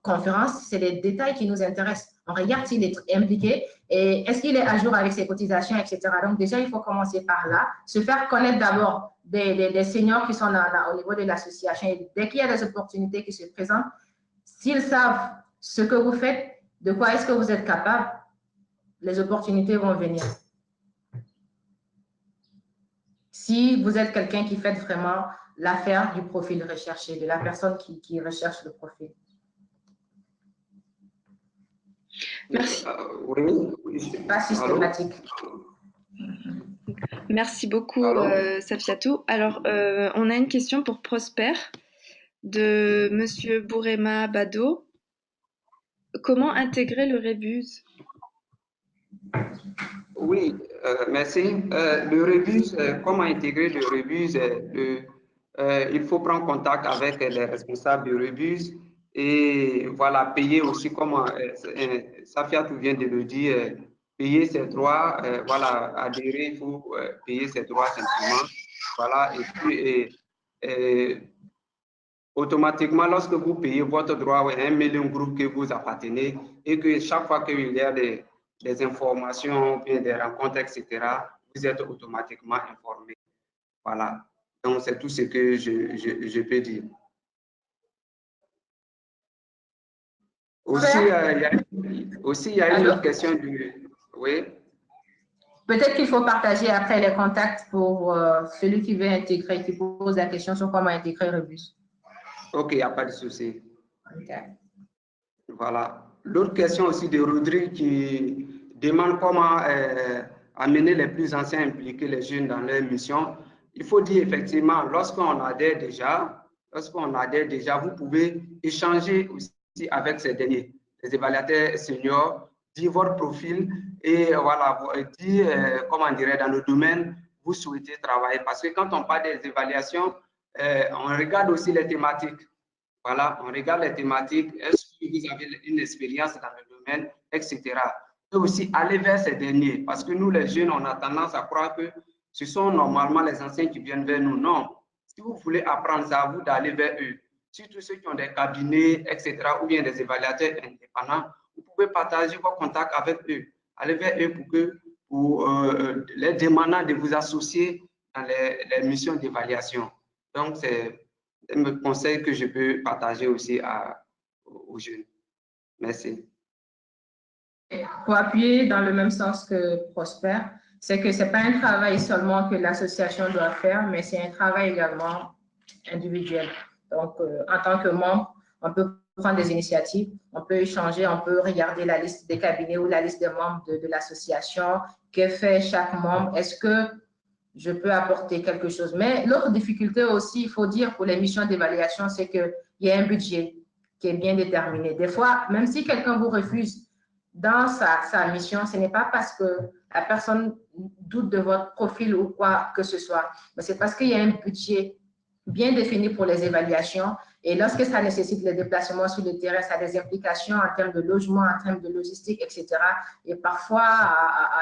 Speaker 3: conférence, c'est les détails qui nous intéressent. On regarde s'il est impliqué et est-ce qu'il est à jour avec ses cotisations, etc. Donc, déjà, il faut commencer par là, se faire connaître d'abord des seniors qui sont au niveau de l'association. Et dès qu'il y a des opportunités qui se présentent, s'ils savent ce que vous faites, de quoi est-ce que vous êtes capable, les opportunités vont venir. Si vous êtes quelqu'un qui fait vraiment l'affaire du profil recherché, de la personne qui recherche le profil.
Speaker 1: Merci.
Speaker 4: Oui.
Speaker 3: Pas systématique.
Speaker 1: Merci beaucoup, Safiatou. Alors, on a une question pour Prosper de Monsieur Bourema Bado. Comment intégrer le Rébus?
Speaker 4: Oui, merci. Le Rébus, comment intégrer le Rébus? Il faut prendre contact avec les responsables du Rébus et voilà, payer aussi, comme Safiatou vient de le dire, payer ses droits, voilà, adhérer, il faut payer ses droits simplement. Voilà, et puis automatiquement, lorsque vous payez votre droit à un mailing groupe que vous appartenez et que chaque fois qu'il y a des informations, bien des rencontres, etc., vous êtes automatiquement informé. Voilà, donc c'est tout ce que je peux dire. Aussi, il y a une autre question du... Oui.
Speaker 3: Peut-être qu'il faut partager après les contacts pour celui qui veut intégrer, qui pose la question sur comment intégrer Rebus.
Speaker 4: OK, il n'y a pas de souci.
Speaker 3: Okay.
Speaker 4: Voilà. L'autre question aussi de Rodrigue qui demande comment amener les plus anciens, impliquer les jeunes dans leur mission. Il faut dire effectivement, lorsqu'on adhère déjà, vous pouvez échanger aussi avec ces derniers, les évaluateurs seniors, dire votre profil et voilà, dire, comment dirait, dans le domaine vous souhaitez travailler. Parce que quand on parle des évaluations, on regarde aussi les thématiques. Voilà, on regarde les thématiques. Est-ce que vous avez une expérience dans le domaine, etc. Et aussi aller vers ces derniers. Parce que nous, les jeunes, on a tendance à croire que ce sont normalement les anciens qui viennent vers nous. Non. Si vous voulez apprendre, c'est à vous d'aller vers eux. Surtout ceux qui ont des cabinets, etc., ou bien des évaluateurs indépendants, vous pouvez partager vos contacts avec eux. Allez vers eux pour les demandant de vous associer dans les missions d'évaluation. Donc, c'est un conseil que je peux partager aussi aux jeunes. Merci.
Speaker 3: Pour appuyer dans le même sens que Prosper, c'est que ce n'est pas un travail seulement que l'association doit faire, mais c'est un travail également individuel. Donc, en tant que membre, on peut prendre des initiatives, on peut échanger, on peut regarder la liste des cabinets ou la liste des membres de l'association, que fait chaque membre, est-ce que je peux apporter quelque chose. Mais l'autre difficulté aussi, il faut dire pour les missions d'évaluation, c'est qu'il y a un budget qui est bien déterminé. Des fois, même si quelqu'un vous refuse dans sa mission, ce n'est pas parce que la personne doute de votre profil ou quoi que ce soit, mais c'est parce qu'il y a un budget bien défini pour les évaluations. Et lorsque ça nécessite les déplacements sur le terrain, ça a des implications en termes de logement, en termes de logistique, etc. Et parfois,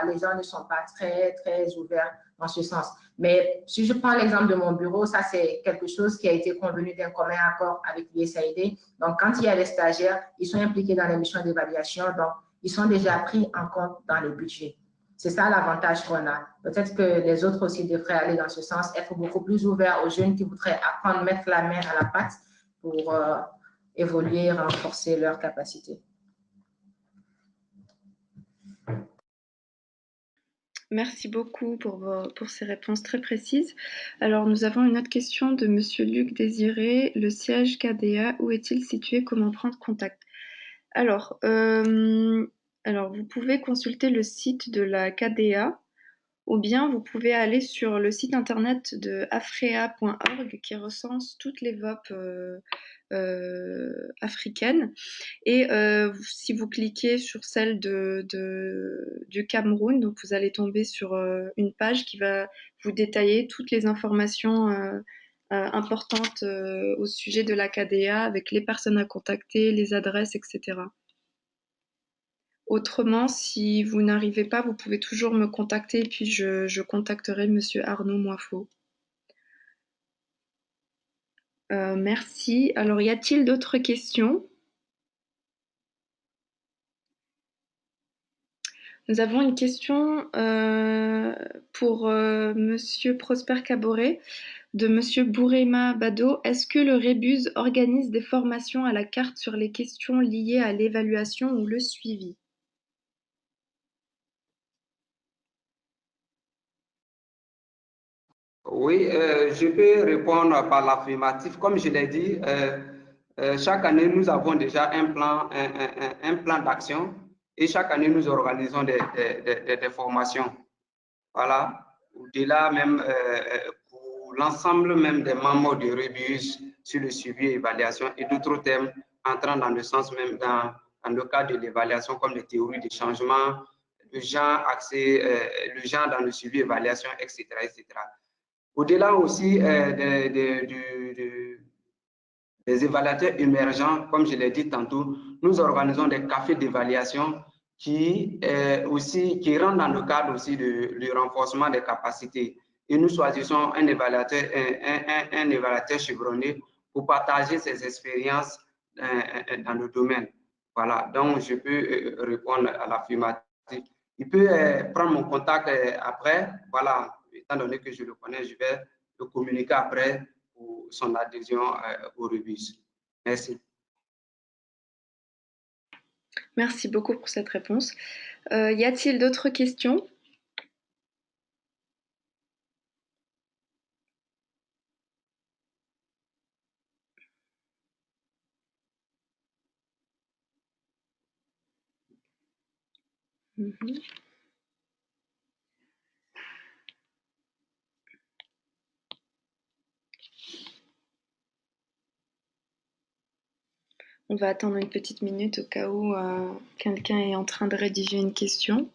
Speaker 3: les gens ne sont pas très, très ouverts dans ce sens. Mais si je prends l'exemple de mon bureau, ça, c'est quelque chose qui a été convenu d'un commun accord avec l'USAID. Donc, quand il y a les stagiaires, ils sont impliqués dans les missions d'évaluation. Donc, ils sont déjà pris en compte dans le budget. C'est ça l'avantage qu'on a. Peut-être que les autres aussi devraient aller dans ce sens, être beaucoup plus ouverts aux jeunes qui voudraient apprendre, mettre la main à la pâte pour évoluer et renforcer leurs capacités.
Speaker 1: Merci beaucoup pour ces réponses très précises. Alors, nous avons une autre question de Monsieur Luc Désiré. Le siège KDA, où est-il situé? Comment prendre contact? Alors, vous pouvez consulter le site de la KDA ou bien vous pouvez aller sur le site internet de afrea.org qui recense toutes les VOP africaines. Et si vous cliquez sur celle du Cameroun, donc vous allez tomber sur une page qui va vous détailler toutes les informations importantes au sujet de la KDA avec les personnes à contacter, les adresses, etc. Autrement, si vous n'arrivez pas, vous pouvez toujours me contacter et puis je contacterai Monsieur Arnaud Moifot. Merci. Alors, y a-t-il d'autres questions? Nous avons une question pour Monsieur Prosper Caboret de Monsieur Bourema Bado. Est-ce que le Rebus organise des formations à la carte sur les questions liées à l'évaluation ou le suivi?
Speaker 4: Oui, je peux répondre par l'affirmatif. Comme je l'ai dit, chaque année, nous avons déjà un plan d'action et chaque année, nous organisons des formations. Voilà, au-delà même pour l'ensemble même des membres de Rebus sur le suivi et évaluation et d'autres thèmes entrant dans le sens même dans le cadre de l'évaluation comme les théories des changements, le genre le genre dans le suivi et évaluation, etc., etc. Au-delà aussi des évaluateurs émergents, comme je l'ai dit tantôt, nous organisons des cafés d'évaluation qui rentre dans le cadre aussi du renforcement des capacités. Et nous choisissons un évaluateur chevronné pour partager ses expériences dans le domaine. Voilà, donc je peux répondre à l'affirmative. Il peut prendre mon contact après, voilà, étant donné que je le connais, je vais le communiquer après pour son adhésion au Rubis. Merci.
Speaker 1: Merci beaucoup pour cette réponse. Y a-t-il d'autres questions? On va attendre une petite minute au cas où quelqu'un est en train de rédiger une question.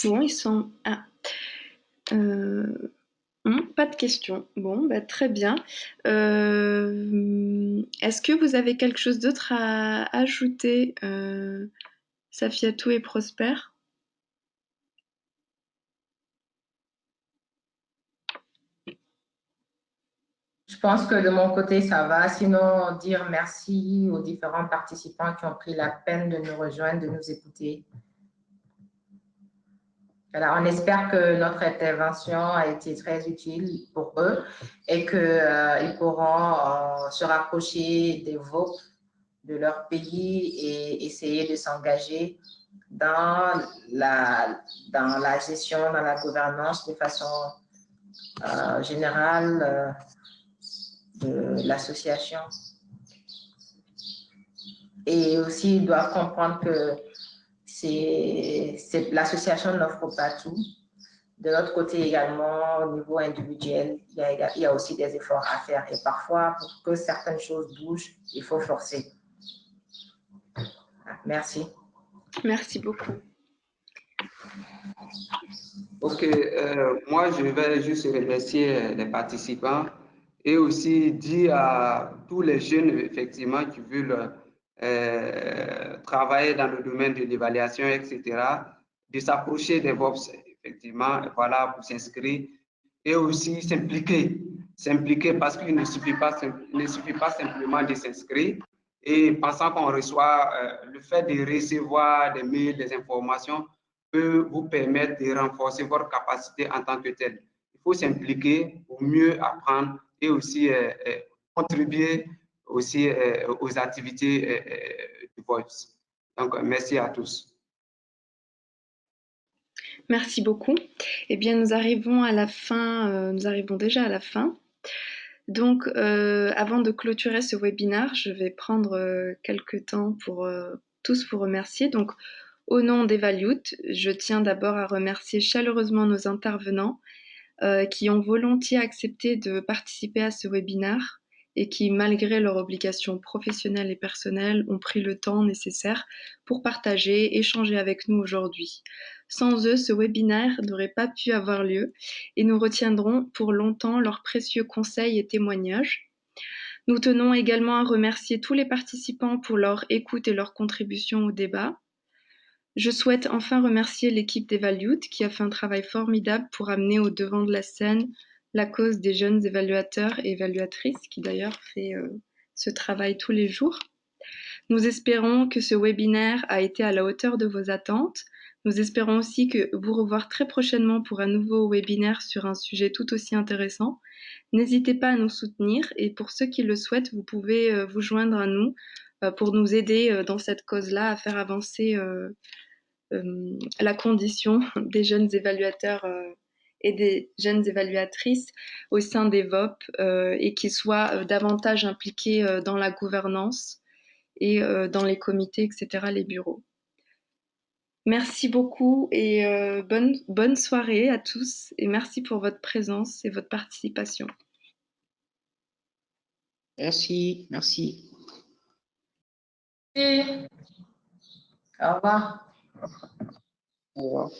Speaker 1: Bon, ils sont... Ah. Pas de questions. Bon, bah, très bien. Est-ce que vous avez quelque chose d'autre à ajouter, Safiatou et Prosper?
Speaker 3: Je pense que de mon côté, ça va. Sinon, dire merci aux différents participants qui ont pris la peine de nous rejoindre, de nous écouter. Alors, on espère que notre intervention a été très utile pour eux et qu'ils pourront se rapprocher des VOP de leur pays et essayer de s'engager dans la gestion, dans la gouvernance de façon générale de l'association. Et aussi, ils doivent comprendre que l'association n'offre pas tout. De l'autre côté également, au niveau individuel, il y a aussi des efforts à faire. Et parfois, pour que certaines choses bougent, il faut forcer. Merci.
Speaker 1: Merci beaucoup.
Speaker 4: Ok, moi je vais juste remercier les participants et aussi dire à tous les jeunes effectivement qui veulent travailler dans le domaine de l'évaluation, etc., de s'approcher des VOPS, effectivement, voilà, pour s'inscrire et aussi s'impliquer parce qu'il ne suffit pas simplement de s'inscrire et pensant qu'on reçoit, le fait de recevoir des mails, des informations, peut vous permettre de renforcer votre capacité en tant que tel. Il faut s'impliquer pour mieux apprendre et aussi contribuer aussi aux activités du Voice. Donc, merci à tous.
Speaker 1: Merci beaucoup. Eh bien, nous arrivons à la fin, nous arrivons déjà à la fin. Donc, avant de clôturer ce webinaire, je vais prendre quelques temps pour tous vous remercier. Donc, au nom d'Evaluate, je tiens d'abord à remercier chaleureusement nos intervenants qui ont volontiers accepté de participer à ce webinaire et qui, malgré leurs obligations professionnelles et personnelles, ont pris le temps nécessaire pour partager, échanger avec nous aujourd'hui. Sans eux, ce webinaire n'aurait pas pu avoir lieu et nous retiendrons pour longtemps leurs précieux conseils et témoignages. Nous tenons également à remercier tous les participants pour leur écoute et leur contribution au débat. Je souhaite enfin remercier l'équipe d'Evaluate qui a fait un travail formidable pour amener au devant de la scène la cause des jeunes évaluateurs et évaluatrices qui d'ailleurs fait ce travail tous les jours. Nous espérons que ce webinaire a été à la hauteur de vos attentes. Nous espérons aussi que vous revoir très prochainement pour un nouveau webinaire sur un sujet tout aussi intéressant. N'hésitez pas à nous soutenir et pour ceux qui le souhaitent, vous pouvez vous joindre à nous pour nous aider dans cette cause-là à faire avancer la condition des jeunes évaluateurs et des jeunes évaluatrices au sein des VOP et qu'ils soient davantage impliqués dans la gouvernance et dans les comités, etc., les bureaux. Merci beaucoup et bonne soirée à tous et merci pour votre présence et votre participation.
Speaker 5: Merci, merci.
Speaker 3: Au revoir.
Speaker 5: Au revoir.